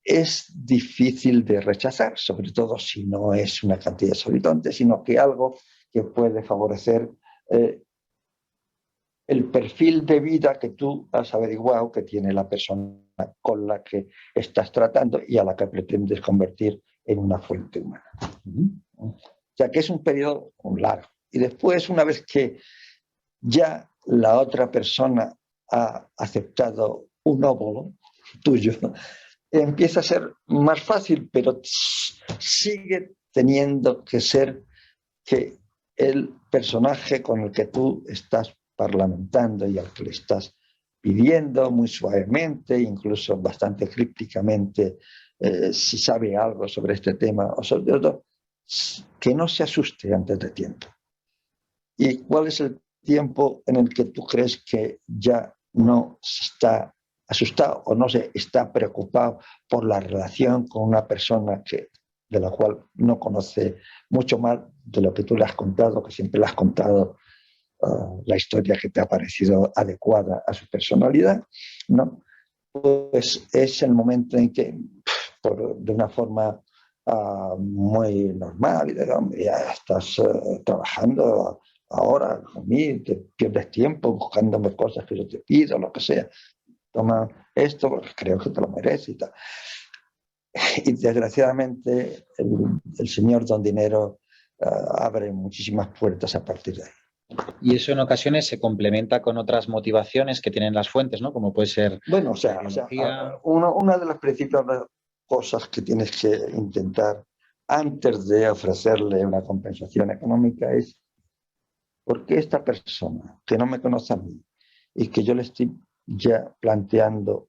es difícil de rechazar, sobre todo si no es una cantidad exorbitante, sino que algo que puede favorecer el perfil de vida que tú has averiguado que tiene la persona con la que estás tratando y a la que pretendes convertir en una fuente humana. O sea, que es un periodo largo. Y después, una vez que ya la otra persona ha aceptado un óvulo tuyo, empieza a ser más fácil, pero sigue teniendo que ser que el personaje con el que tú estás parlamentando y al que le estás pidiendo muy suavemente, incluso bastante crípticamente, si sabe algo sobre este tema, o sobre todo, que no se asuste antes de tiempo. ¿Y cuál es el tiempo en el que tú crees que ya no se está asustado o no se está preocupado por la relación con una persona de la cual no conoce mucho más de lo que tú le has contado, que siempre le has contado la historia que te ha parecido adecuada a su personalidad, ¿no? Pues es el momento en que, de una forma muy normal, y de hombre, ya estás trabajando ahora conmigo, te pierdes tiempo buscándome cosas que yo te pido, lo que sea, toma esto, porque creo que te lo mereces y tal. Y desgraciadamente el señor Don Dinero abre muchísimas puertas a partir de ahí. Y eso en ocasiones se complementa con otras motivaciones que tienen las fuentes, ¿no? Como puede ser... Bueno, una de las principales cosas que tienes que intentar antes de ofrecerle una compensación económica es ¿por qué esta persona que no me conoce a mí y que yo le estoy ya planteando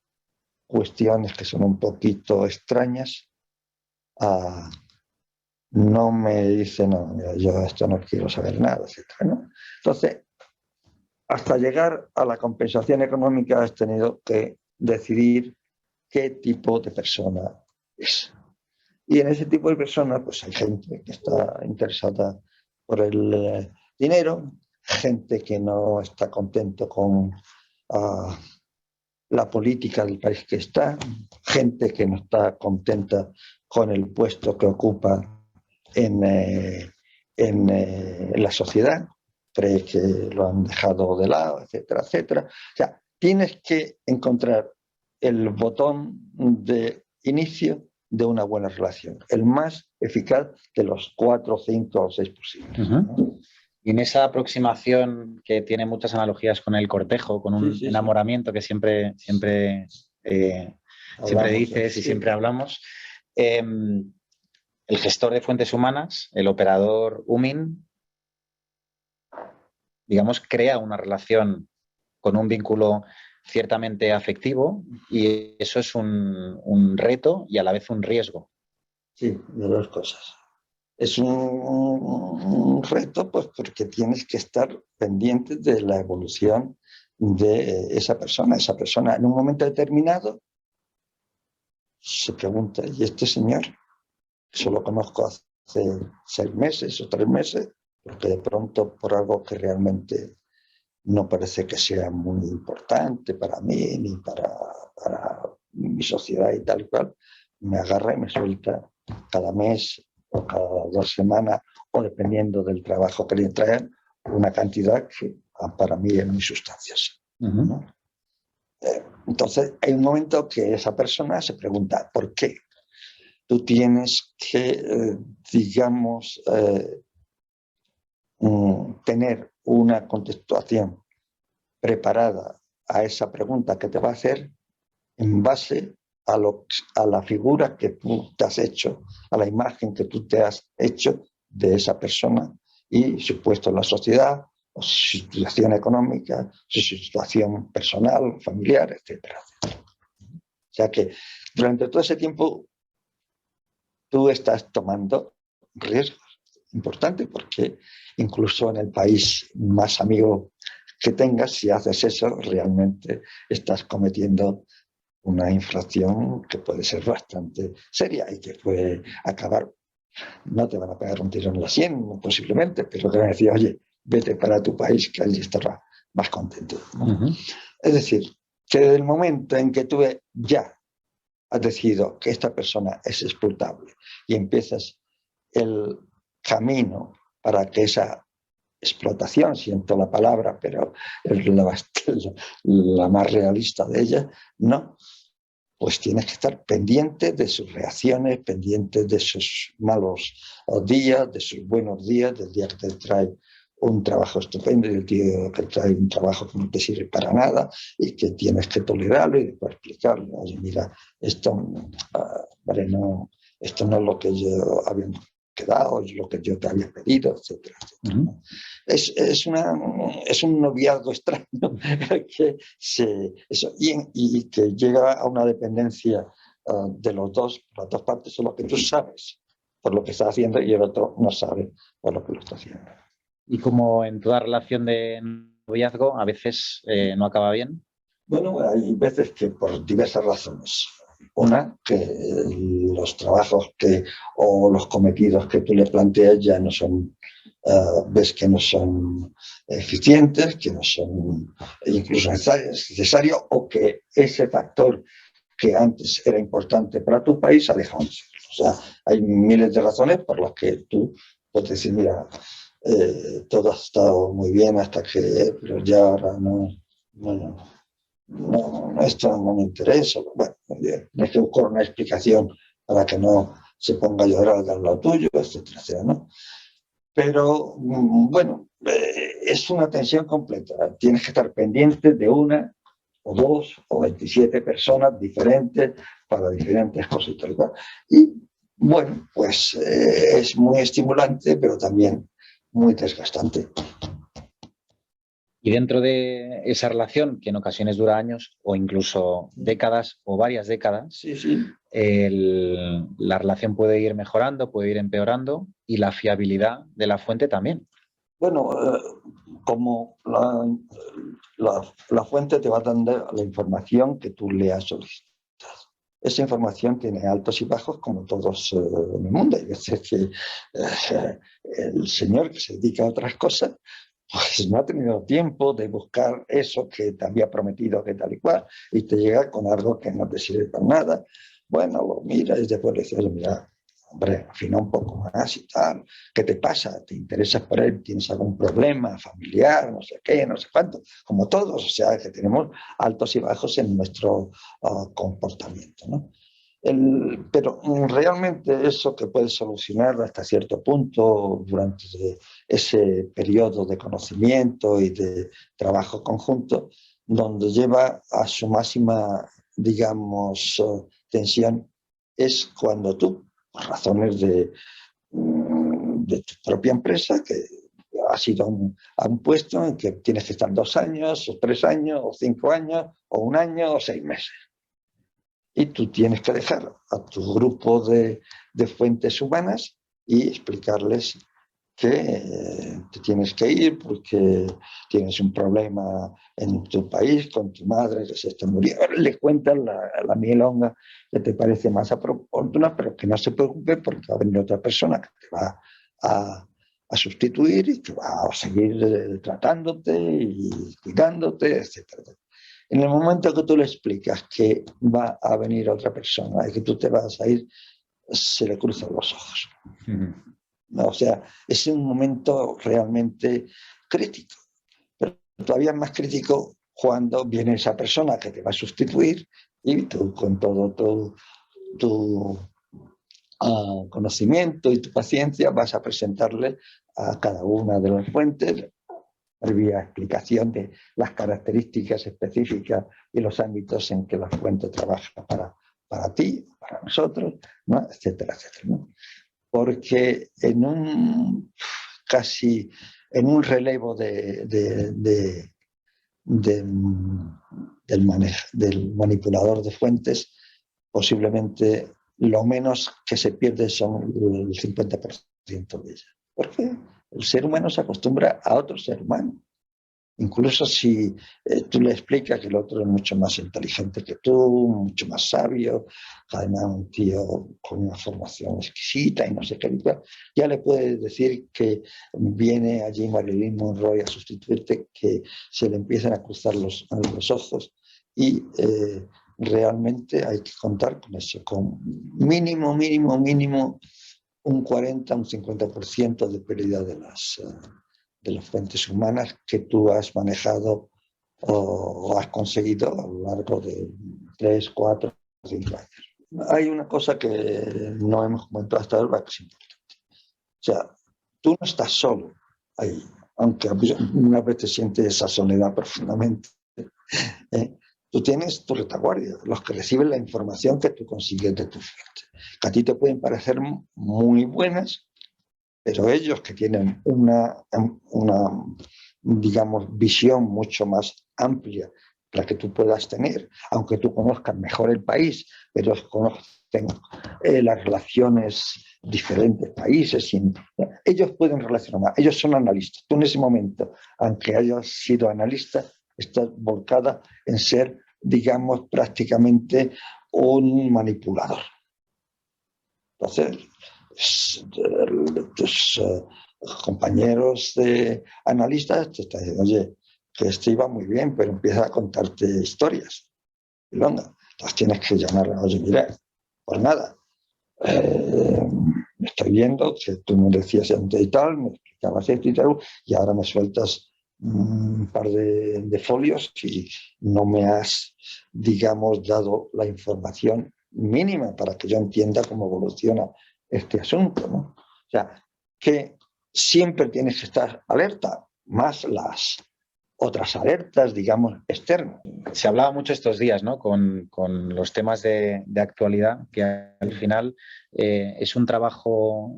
cuestiones que son un poquito extrañas, no me dice, no, mira, yo esto no quiero saber nada, etc., ¿no? Entonces, hasta llegar a la compensación económica has tenido que decidir qué tipo de persona es. Y en ese tipo de persona, pues hay gente que está interesada por el dinero, gente que no está contento con la política del país que está, gente que no está contenta con el puesto que ocupa en la sociedad, cree que lo han dejado de lado, etcétera, etcétera. O sea, tienes que encontrar el botón de inicio de una buena relación, el más eficaz de los 4, 5 o 6 posibles. ¿no? Y en esa aproximación que tiene muchas analogías con el cortejo, con un enamoramiento que siempre dices y siempre hablamos, el gestor de fuentes humanas, el operador Umin, digamos, crea una relación con un vínculo ciertamente afectivo y eso es un reto y a la vez un riesgo. Sí, de dos cosas. Es un reto, pues, porque tienes que estar pendiente de la evolución de esa persona. Esa persona en un momento determinado se pregunta, ¿y este señor? Solo conozco hace 6 meses o 3 meses, porque de pronto por algo que realmente no parece que sea muy importante para mí ni para mi sociedad y tal y cual, me agarra y me suelta cada mes o cada 2 semanas, o dependiendo del trabajo que le traen, una cantidad que para mí es muy sustanciosa. ¿no? Entonces hay un momento que esa persona se pregunta ¿por qué? tú tienes que, digamos, tener una contestación preparada a esa pregunta que te va a hacer en base a la figura que tú te has hecho, a la imagen que tú te has hecho de esa persona y su puesto en la sociedad, o su situación económica, su situación personal, familiar, etcétera, etcétera. O sea que durante todo ese tiempo tú estás tomando riesgos importantes, porque incluso en el país más amigo que tengas, si haces eso, realmente estás cometiendo una infracción que puede ser bastante seria y que puede acabar, no te van a pegar un tiro en la sien, posiblemente, pero te van a decir, oye, vete para tu país, que allí estarás más contento, ¿no? Es decir, que desde el momento en que tú ya has decidido que esta persona es explotable y empiezas el camino para que esa explotación, siento la palabra, pero es la más realista de ella, no, pues tienes que estar pendiente de sus reacciones, pendiente de sus malos días, de sus buenos días, del día que te trae un trabajo estupendo y el día que trae un trabajo que no te sirve para nada y que tienes que tolerarlo y después explicarle, oye, mira, esto, vale, no, esto no es lo que yo había quedado, es lo que yo te había pedido, etcétera, etcétera, ¿no? Es un noviazgo extraño que y que llega a una dependencia de las dos partes, son lo que tú sabes por lo que estás haciendo y el otro no sabe por lo que lo está haciendo. Y como en toda relación de noviazgo, a veces no acaba bien. Bueno, hay veces que por diversas razones. Una, que los trabajos o los cometidos que tú le planteas ya no son, ves que no son eficientes, que no son incluso necesarios, o que ese factor que antes era importante para tu país ha dejado de ser. O sea, hay miles de razones por las que tú puedes decir, mira, todo ha estado muy bien hasta que, pero ya ahora no, esto no me interesa. Bueno, tienes que buscar una explicación para que no se ponga a llorar al lado tuyo, etcétera, etcétera, ¿no? Pero, bueno, es una tensión completa. Tienes que estar pendiente de una o dos o 27 personas diferentes para diferentes cosas y tal cual. Y, bueno, pues es muy estimulante, pero también muy desgastante. Y dentro de esa relación, que en ocasiones dura años o incluso décadas o varias décadas, sí, sí. La relación puede ir mejorando, puede ir empeorando y la fiabilidad de la fuente también. Bueno, como la fuente te va dando la información que tú le has solicitado. Esa información tiene altos y bajos como todos en el mundo. Hay veces que el señor que se dedica a otras cosas pues no ha tenido tiempo de buscar eso que te había prometido que tal y cual, y te llega con algo que no te sirve para nada. Bueno, lo miras y después le dices, mira, hombre, afina un poco más y tal. ¿Qué te pasa? ¿Te interesas por él? ¿Tienes algún problema familiar? No sé qué, no sé cuánto. Como todos, o sea, que tenemos altos y bajos en nuestro comportamiento, ¿no? Pero realmente eso que puedes solucionar hasta cierto punto durante ese periodo de conocimiento y de trabajo conjunto, donde lleva a su máxima, digamos, tensión, es cuando tú, por razones de tu propia empresa, que has ido a un puesto en que tienes que estar 2 años, o 3 años, o 5 años, o 1 año, o 6 meses. Y tú tienes que dejar a tu grupo de fuentes humanas y explicarles que te tienes que ir porque tienes un problema en tu país con tu madre que se está muriendo. Le cuentas la milonga que te parece más oportuna, pero que no se preocupe porque va a venir otra persona que te va a sustituir y que va a seguir tratándote y cuidándote, etcétera. En el momento que tú le explicas que va a venir otra persona y que tú te vas a ir, se le cruzan los ojos. ¿No? O sea, es un momento realmente crítico. Pero todavía más crítico cuando viene esa persona que te va a sustituir y tú con todo tu conocimiento y tu paciencia vas a presentarle a cada una de las fuentes, previa explicación de las características específicas y los ámbitos en que la fuente trabaja para ti, para nosotros, ¿no? Etcétera, etcétera, ¿no? Porque en un relevo del manipulador de fuentes, posiblemente lo menos que se pierde son el 50% de ellas. Porque el ser humano se acostumbra a otro ser humano. Incluso si tú le explicas que el otro es mucho más inteligente que tú, mucho más sabio, además un tío con una formación exquisita y no sé qué, ya le puedes decir que viene allí Marilyn Monroe a sustituirte, que se le empiezan a cruzar los ojos y realmente hay que contar con eso, con mínimo un 40, un 50% de pérdida de las fuentes humanas que tú has manejado o has conseguido a lo largo de 3, 4, 5 años. Hay una cosa que no hemos comentado hasta ahora que es importante. O sea, tú no estás solo ahí, aunque una vez te sientes esa soledad profundamente. Tú tienes tu retaguardia, los que reciben la información que tú consigues de tu fuente, que a ti te pueden parecer muy buenas, pero ellos que tienen una digamos, visión mucho más amplia la que tú puedas tener, aunque tú conozcas mejor el país, pero conocen las relaciones diferentes países, ellos pueden relacionar más, ellos son analistas. Tú en ese momento, aunque hayas sido analista, estás volcada en ser, digamos, prácticamente un manipulador. Entonces, tus compañeros de analistas te están diciendo, oye, que esto iba muy bien, pero empieza a contarte historias. Y longa, las tienes que llamar, oye, mira, pues nada, estoy viendo que tú me decías antes y tal, me explicabas esto y tal, y ahora me sueltas un par de folios y no me has, digamos, dado la información mínima para que yo entienda cómo evoluciona este asunto, ¿no? O sea, que siempre tienes que estar alerta, más las otras alertas, digamos, externas. Se hablaba mucho estos días, ¿no? Con los temas de actualidad, que al final es un trabajo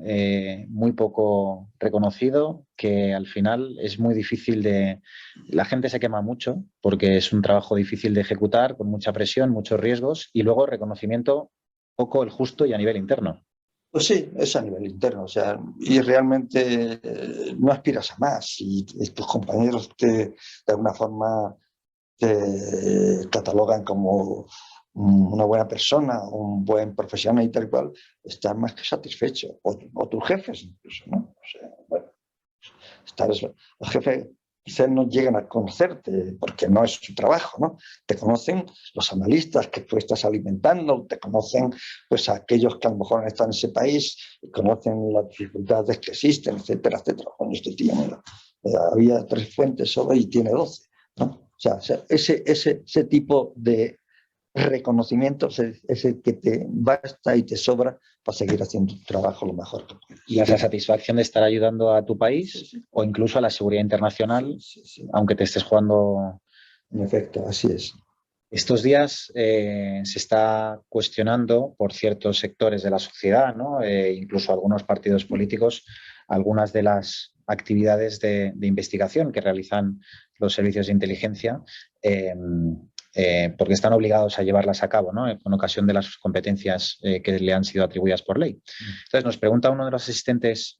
muy poco reconocido, que al final es muy difícil de... La gente se quema mucho porque es un trabajo difícil de ejecutar, con mucha presión, muchos riesgos y luego reconocimiento poco el justo y a nivel interno. Pues sí, es a nivel interno, o sea, y realmente no aspiras a más y tus compañeros de alguna forma te catalogan como una buena persona, un buen profesional y tal cual, estás más que satisfecho, o tus jefes incluso, ¿no? O sea, bueno, los jefes quizás no llegan a conocerte porque no es su trabajo, ¿no? Te conocen los analistas que tú estás alimentando, te conocen pues aquellos que a lo mejor están en ese país y conocen las dificultades que existen, etcétera, etcétera. Bueno, este tío, mira, había 3 fuentes solo y tiene 12, ¿no? O sea, ese tipo de reconocimiento es el que te basta y te sobra para seguir haciendo tu trabajo lo mejor que puedas. Y la satisfacción de estar ayudando a tu país o incluso a la seguridad internacional, aunque te estés jugando. En efecto, así es. Estos días se está cuestionando por ciertos sectores de la sociedad, ¿no? Incluso algunos partidos políticos, algunas de las actividades de investigación que realizan los servicios de inteligencia, porque están obligados a llevarlas a cabo, ¿no? Con ocasión de las competencias que le han sido atribuidas por ley. Entonces nos pregunta uno de los asistentes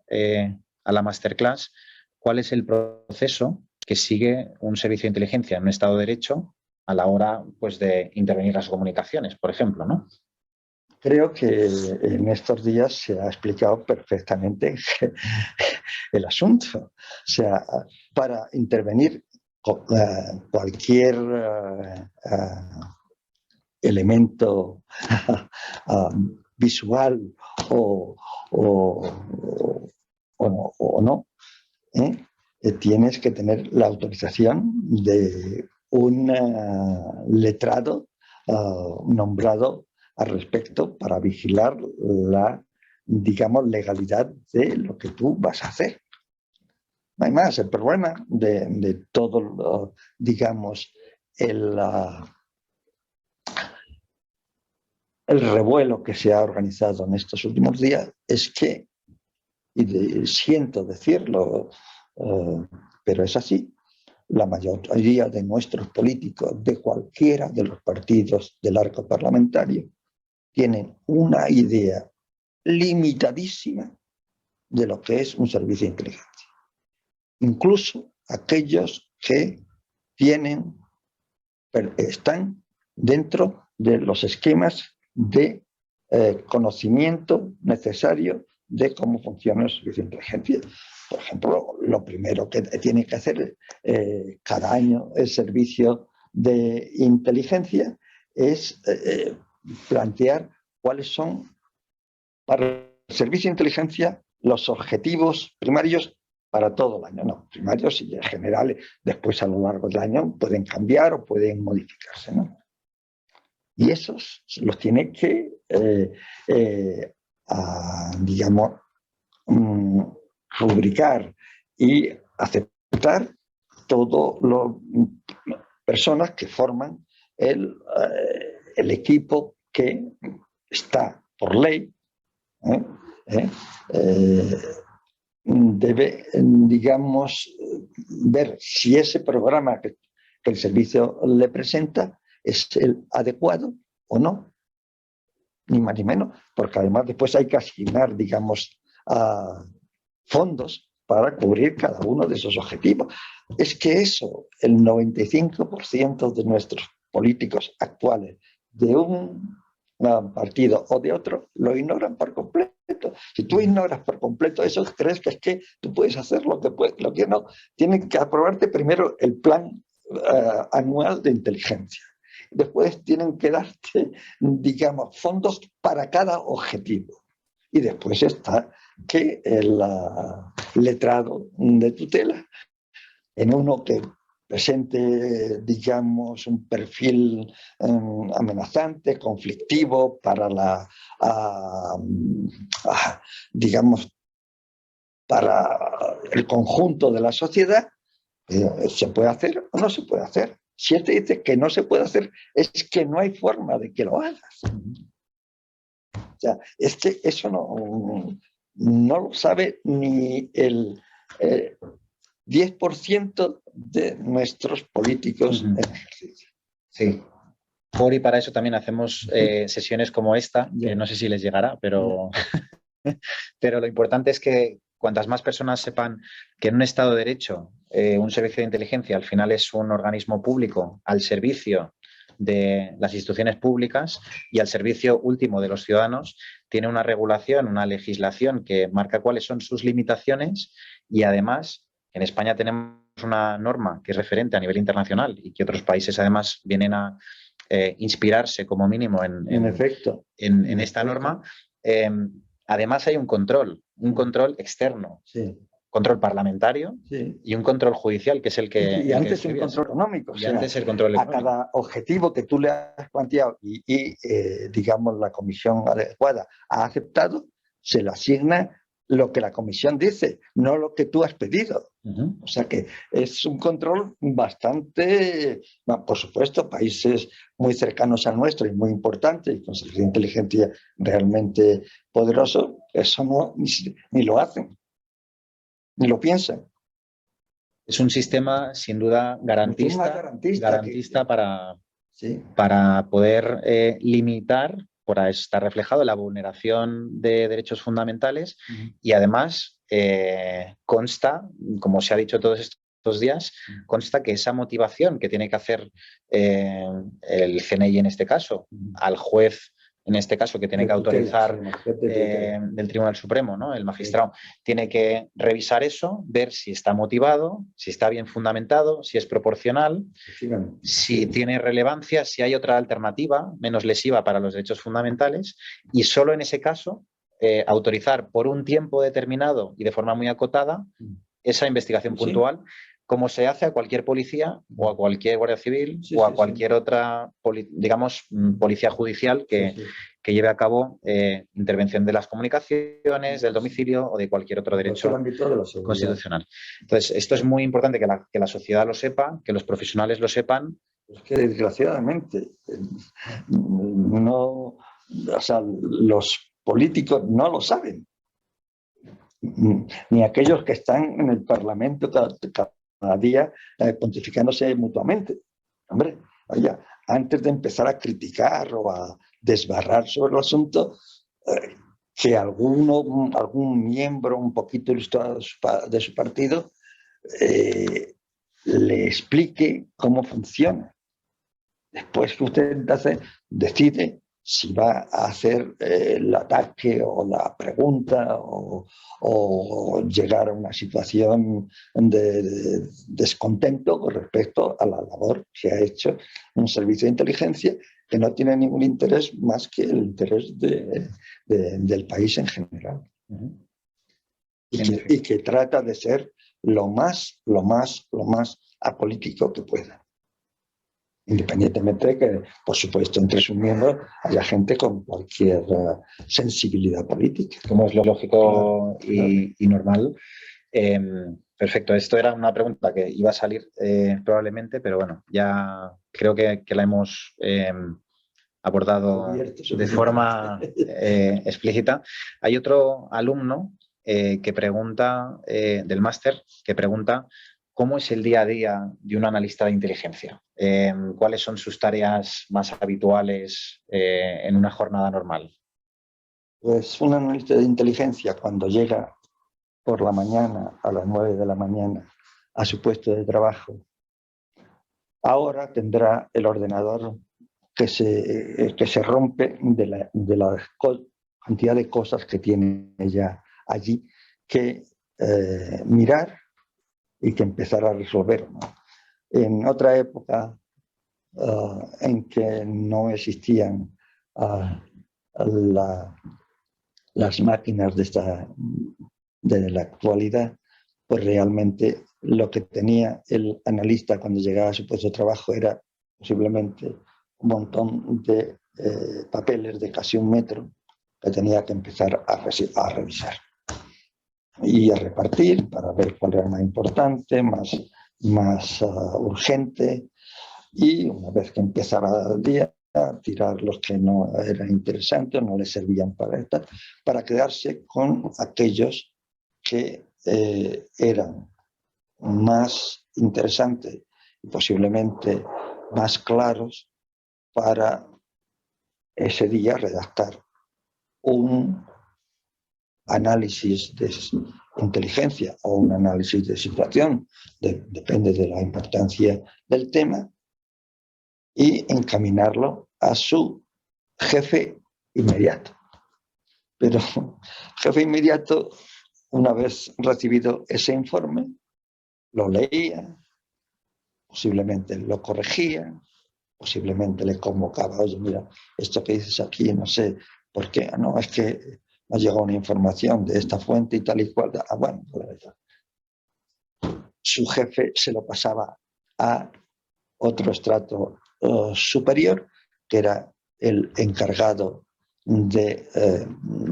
a la masterclass cuál es el proceso que sigue un servicio de inteligencia en un Estado de Derecho a la hora, pues, de intervenir las comunicaciones, por ejemplo, ¿no? Creo que en estos días se ha explicado perfectamente el asunto. O sea, para intervenir cualquier elemento visual o no, tienes que tener la autorización de un letrado nombrado al respecto para vigilar la digamos, legalidad de lo que tú vas a hacer. No hay más. El problema de todo, digamos, el revuelo que se ha organizado en estos últimos días es que, y siento decirlo, pero es así, la mayoría de nuestros políticos de cualquiera de los partidos del arco parlamentario tienen una idea limitadísima de lo que es un servicio de inteligencia. Incluso aquellos que están dentro de los esquemas de conocimiento necesario de cómo funciona el servicio de inteligencia. Por ejemplo, lo primero que tiene que hacer cada año el servicio de inteligencia es plantear cuáles son para el servicio de inteligencia los objetivos primarios para todo el año. No, primarios y generales, después a lo largo del año pueden cambiar o pueden modificarse, ¿no? Y esos los tiene que, digamos, rubricar y aceptar todas las personas que forman el equipo que está por ley, debe, digamos, ver si ese programa que el servicio le presenta es el adecuado o no, ni más ni menos, porque además después hay que asignar, digamos, fondos para cubrir cada uno de esos objetivos. Es que eso, el 95% de nuestros políticos actuales, de un partido o de otro, lo ignoran por completo. Si tú ignoras por completo eso, crees que es que tú puedes hacer lo que no. Tienen que aprobarte primero el plan anual de inteligencia. Después tienen que darte, digamos, fondos para cada objetivo. Y después está que el letrado de tutela, en uno que presente, digamos, un perfil amenazante, conflictivo para digamos, para el conjunto de la sociedad, ¿se puede hacer o no se puede hacer? Si él te dice que no se puede hacer, es que no hay forma de que lo hagas. O sea, es que eso no lo sabe ni el 10% de nuestros políticos en ejercicio. Sí. Y para eso también hacemos sesiones como esta, que no sé si les llegará, pero, pero lo importante es que cuantas más personas sepan que en un Estado de Derecho un servicio de inteligencia al final es un organismo público al servicio de las instituciones públicas y al servicio último de los ciudadanos, tiene una regulación, una legislación que marca cuáles son sus limitaciones y además en España tenemos una norma que es referente a nivel internacional y que otros países además vienen a inspirarse como mínimo en esta norma. Además hay un control externo, sí, control parlamentario, sí, y un control judicial, que es el que... Y antes un control económico. Y antes el control económico. A cada objetivo que tú le has planteado y digamos, la comisión adecuada ha aceptado, se le asigna lo que la comisión dice, no lo que tú has pedido. O sea que es un control bastante, por supuesto, países muy cercanos al nuestro y muy importantes, y con servicios de inteligencia realmente poderosos, eso no, ni lo hacen, ni lo piensan. Es un sistema, sin duda, garantista para, sí, para poder limitar, por ahí está reflejado, la vulneración de derechos fundamentales y además consta, como se ha dicho todos estos días, consta que esa motivación que tiene que hacer el CNI en este caso, al juez en este caso que tiene que autorizar del Tribunal Supremo, ¿no? El magistrado tiene que revisar eso, ver si está motivado, si está bien fundamentado, si es proporcional, si tiene relevancia, si hay otra alternativa menos lesiva para los derechos fundamentales y solo en ese caso autorizar por un tiempo determinado y de forma muy acotada esa investigación puntual, como se hace a cualquier policía o a cualquier guardia civil o a cualquier otra, digamos, policía judicial que que lleve a cabo intervención de las comunicaciones, del domicilio o de cualquier otro derecho constitucional. Entonces, esto es muy importante que la sociedad lo sepa, que los profesionales lo sepan. Es que desgraciadamente no, o sea, los políticos no lo saben, ni aquellos que están en el Parlamento cada día pontificándose mutuamente. Hombre, vaya, antes de empezar a criticar o a desbarrar sobre el asunto, que algún miembro un poquito ilustrado de su partido le explique cómo funciona. Después que usted decide si va a hacer el ataque o la pregunta o llegar a una situación de descontento con respecto a la labor que ha hecho un servicio de inteligencia que no tiene ningún interés más que el interés del país en general. Y que trata de ser lo más apolítico que pueda. Independientemente de que, por supuesto, entre sus miembros haya gente con cualquier sensibilidad política. Como es lo lógico y normal. Perfecto, esto era una pregunta que iba a salir probablemente, pero bueno, ya creo que la hemos abordado de forma explícita. Hay otro alumno que pregunta, del máster, que pregunta: ¿cómo es el día a día de un analista de inteligencia? ¿Cuáles son sus tareas más habituales en una jornada normal? Pues un analista de inteligencia, cuando llega por la mañana a las 9 de la mañana a su puesto de trabajo, ahora tendrá el ordenador que se rompe de la cantidad de cosas que tiene ya allí que mirar y que empezar a resolver, ¿no? En otra época en que no existían las máquinas de la actualidad, pues realmente lo que tenía el analista cuando llegaba a su puesto de trabajo era posiblemente un montón de papeles de casi 1 metro que tenía que empezar a revisar y a repartir para ver cuál era más importante, más urgente, y una vez que empezaba el día, a tirar los que no eran interesantes, no le servían para quedarse con aquellos que eran más interesantes y posiblemente más claros para ese día redactar un análisis de inteligencia o un análisis de situación, depende de la importancia del tema, y encaminarlo a su jefe inmediato. Pero jefe inmediato, una vez recibido ese informe, lo leía, posiblemente lo corregía, posiblemente le convocaba: oye, mira, esto que dices aquí, no sé por qué, no, es que me ha llegado una información de esta fuente y tal y cual. Bueno, su jefe se lo pasaba a otro estrato superior, que era el encargado de,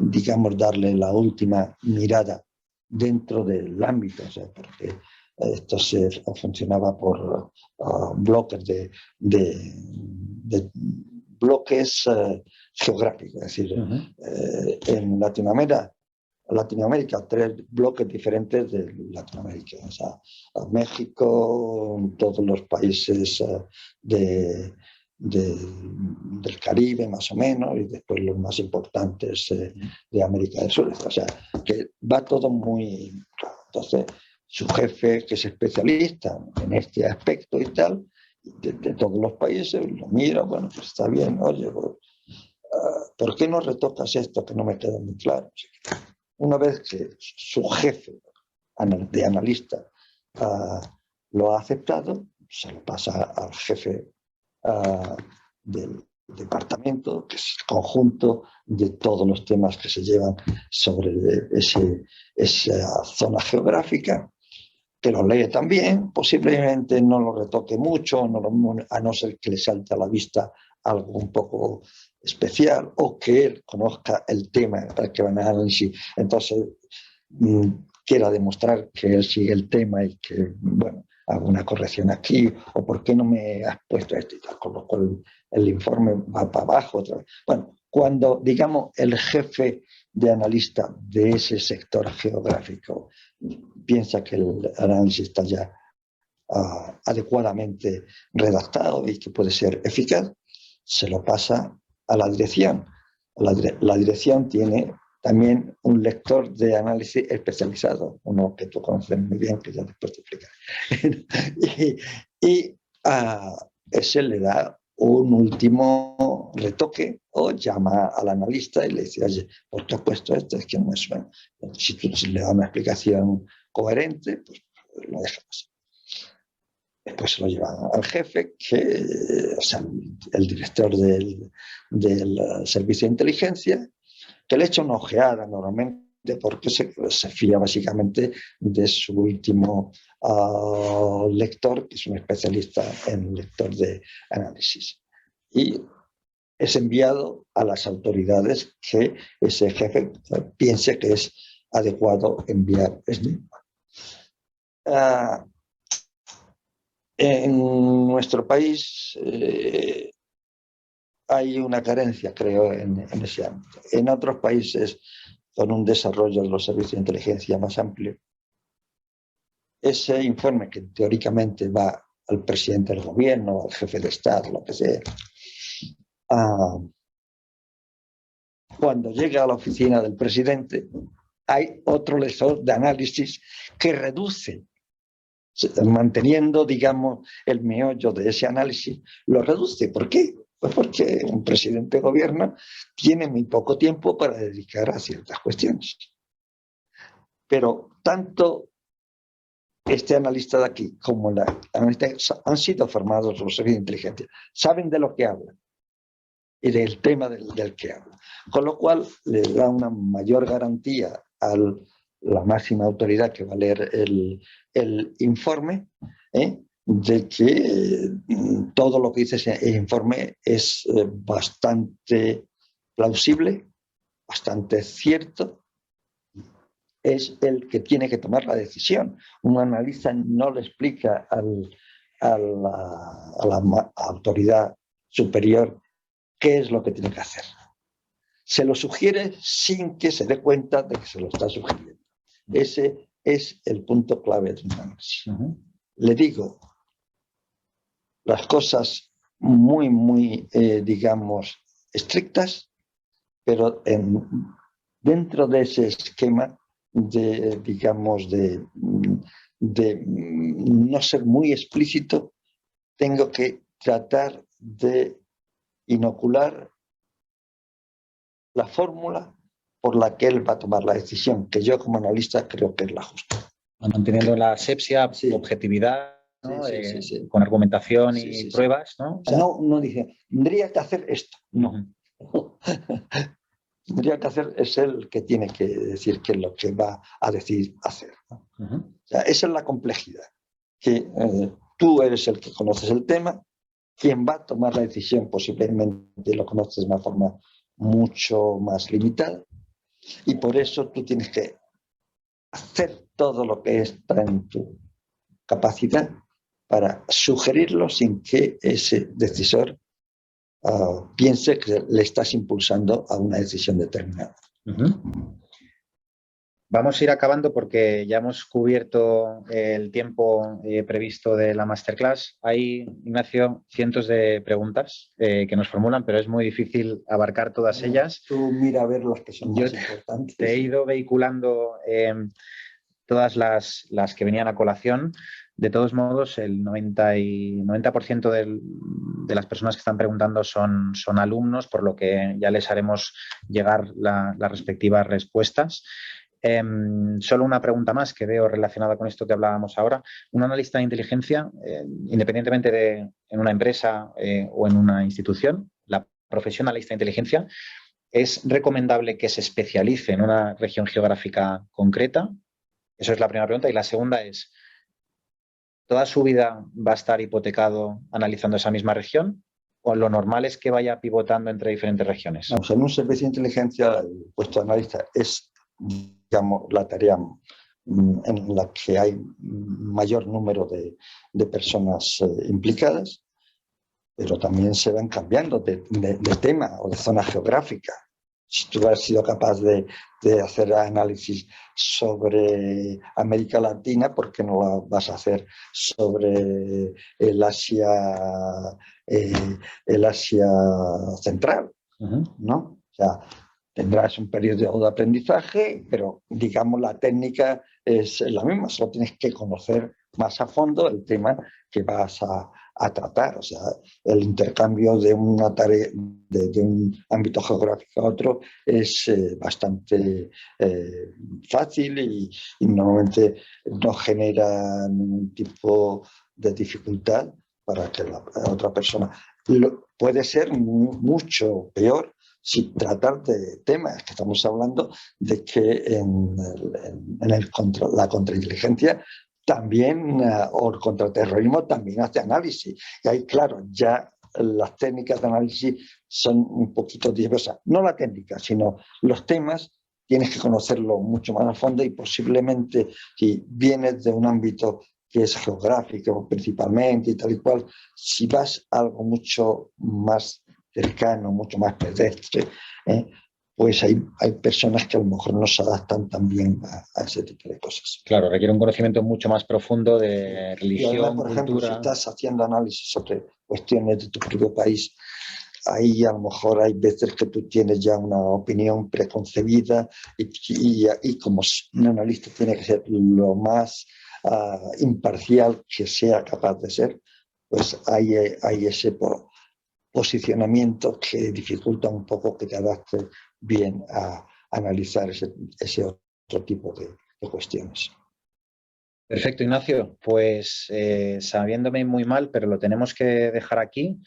digamos, darle la última mirada dentro del ámbito, o sea, porque esto funcionaba por bloques de bloques geográficos, es decir, en Latinoamérica, 3 bloques diferentes de Latinoamérica, o sea, México, todos los países del Caribe más o menos, y después los más importantes de América del Sur, o sea, que va todo muy claro. Entonces, su jefe, que es especialista en este aspecto y tal, de todos los países, lo mira: bueno, pues está bien, oye, ¿por qué no retocas esto que no me queda muy claro? Una vez que su jefe de analista lo ha aceptado, se lo pasa al jefe del departamento, que es el conjunto de todos los temas que se llevan sobre esa zona geográfica, que lo lee también, posiblemente no lo retoque mucho, a no ser que le salte a la vista algo un poco especial o que él conozca el tema para que van a análisis. Entonces, quiera demostrar que él sigue el tema y que, bueno, hago una corrección aquí, o por qué no me has puesto esto y tal, con lo cual el informe va para abajo otra vez. Bueno, cuando, digamos, el jefe de analista de ese sector geográfico piensa que el análisis está ya adecuadamente redactado y que puede ser eficaz, se lo pasa a la dirección. La dirección tiene también un lector de análisis especializado, uno que tú conoces muy bien, que ya después te explicaré. y ese le da un último retoque o llama al analista y le dice, oye, ¿por qué has puesto esto? Es que no me suena. Si tú le das una explicación coherente, pues lo dejas. Después se lo lleva al jefe, o sea, el director del servicio de inteligencia, que le echa una ojeada normalmente porque se fía básicamente de su último lector, que es un especialista en lector de análisis. Y es enviado a las autoridades que ese jefe piense que es adecuado enviar. En nuestro país hay una carencia, creo, en ese ámbito. En otros países, con un desarrollo de los servicios de inteligencia más amplio, ese informe que teóricamente va al presidente del gobierno, al jefe de Estado, lo que sea, cuando llega a la oficina del presidente, hay otro lector de análisis que reduce, manteniendo, digamos, el meollo de ese análisis, lo reduce. ¿Por qué? Pues porque un presidente de gobierno tiene muy poco tiempo para dedicar a ciertas cuestiones. Pero tanto este analista de aquí como la analista han sido formados por los servicios de inteligencia, saben de lo que hablan y del tema del que hablan. Con lo cual le da una mayor garantía a la máxima autoridad que va a leer el informe, de que todo lo que dice ese informe es bastante plausible, bastante cierto, es el que tiene que tomar la decisión. Un analista no le explica a la autoridad superior qué es lo que tiene que hacer. Se lo sugiere sin que se dé cuenta de que se lo está sugiriendo. Ese es el punto clave de un análisis. Le digo las cosas muy, muy, digamos, estrictas, pero dentro de ese esquema de, digamos, de no ser muy explícito, tengo que tratar de inocular la fórmula por la que él va a tomar la decisión, que yo como analista creo que es la justa. Manteniendo la asepsia, sí, objetividad, ¿no? Sí. Con argumentación y pruebas, ¿no? O sea, no dice, tendría que hacer esto, no. Tendría que hacer, es él que tiene que decir qué es lo que va a decidir hacer, ¿no? O sea, esa es la complejidad, que tú eres el que conoces el tema, quien va a tomar la decisión posiblemente lo conoces de una forma mucho más limitada, y por eso tú tienes que hacer todo lo que está en tu capacidad para sugerirlo sin que ese decisor piense que le estás impulsando a una decisión determinada. Vamos a ir acabando porque ya hemos cubierto el tiempo previsto de la masterclass. Hay, Ignacio, cientos de preguntas que nos formulan, pero es muy difícil abarcar todas ellas. Tú mira a ver las que son más importantes. Te he ido vehiculando todas las que venían a colación. De todos modos, el 90% de las personas que están preguntando son alumnos, por lo que ya les haremos llegar las respectivas respuestas. Solo una pregunta más que veo relacionada con esto que hablábamos ahora. Un analista de inteligencia, independientemente de en una empresa o en una institución, la profesión analista de inteligencia, ¿es recomendable que se especialice en una región geográfica concreta? Eso es la primera pregunta. Y la segunda es, ¿toda su vida va a estar hipotecado analizando esa misma región? ¿O lo normal es que vaya pivotando entre diferentes regiones? Vamos, en un servicio de inteligencia, el puesto de analista es, digamos, la tarea en la que hay mayor número de personas implicadas, pero también se van cambiando de tema o de zona geográfica. Si tú has sido capaz de hacer análisis sobre América Latina, ¿por qué no la vas a hacer sobre el Asia central? ¿No? O sea, tendrás un periodo de aprendizaje, pero digamos la técnica es la misma, solo tienes que conocer más a fondo el tema que vas a tratar. O sea, el intercambio de una tarea, de un ámbito geográfico a otro es bastante fácil y normalmente no genera ningún tipo de dificultad para que la otra persona. Puede ser mucho peor si tratar de temas que estamos hablando de que en la contrainteligencia también, o el contraterrorismo también hace análisis. Y ahí, claro, ya las técnicas de análisis son un poquito diversas. No la técnica, sino los temas tienes que conocerlo mucho más a fondo y posiblemente si vienes de un ámbito que es geográfico principalmente y tal y cual, si vas a algo mucho más cercano, mucho más pedestre, pues hay personas que a lo mejor no se adaptan tan bien a ese tipo de cosas. Claro, requiere un conocimiento mucho más profundo de religión, y además, por ejemplo, cultura. Si estás haciendo análisis sobre cuestiones de tu propio país, ahí a lo mejor hay veces que tú tienes ya una opinión preconcebida y como un analista tiene que ser lo más imparcial que sea capaz de ser, pues hay ese posicionamiento que dificulta un poco que te adaptes bien a analizar ese otro tipo de cuestiones. Perfecto, Ignacio. Pues sabiéndome muy mal, pero lo tenemos que dejar aquí.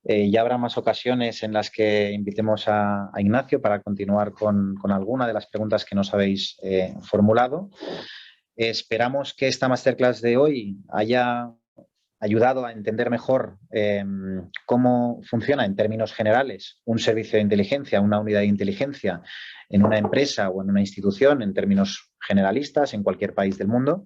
Ya habrá más ocasiones en las que invitemos a Ignacio para continuar con alguna de las preguntas que nos habéis formulado. Esperamos que esta masterclass de hoy haya ayudado a entender mejor cómo funciona en términos generales un servicio de inteligencia, una unidad de inteligencia en una empresa o en una institución en términos generalistas en cualquier país del mundo.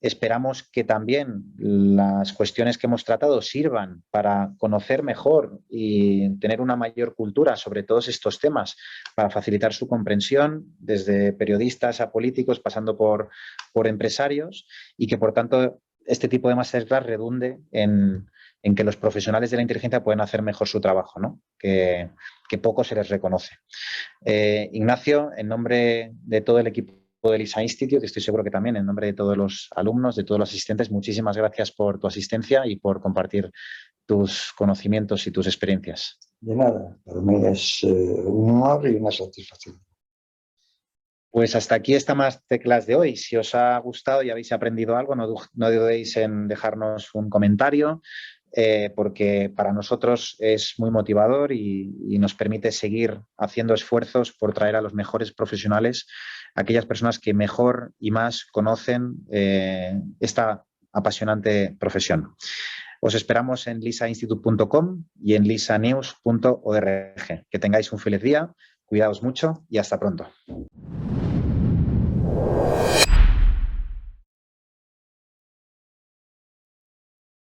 Esperamos que también las cuestiones que hemos tratado sirvan para conocer mejor y tener una mayor cultura sobre todos estos temas para facilitar su comprensión desde periodistas a políticos pasando por empresarios y que por tanto este tipo de masterclass redunde en que los profesionales de la inteligencia pueden hacer mejor su trabajo, ¿no? Que poco se les reconoce. Ignacio, en nombre de todo el equipo del LISA Institute, estoy seguro que también en nombre de todos los alumnos, de todos los asistentes, muchísimas gracias por tu asistencia y por compartir tus conocimientos y tus experiencias. De nada, para mí es un honor y una satisfacción. Pues hasta aquí esta masterclass de hoy. Si os ha gustado y habéis aprendido algo, no dudéis en dejarnos un comentario, porque para nosotros es muy motivador y nos permite seguir haciendo esfuerzos por traer a los mejores profesionales, aquellas personas que mejor y más conocen esta apasionante profesión. Os esperamos en lisainstitute.com y en lisanews.org. Que tengáis un feliz día, cuidaos mucho y hasta pronto.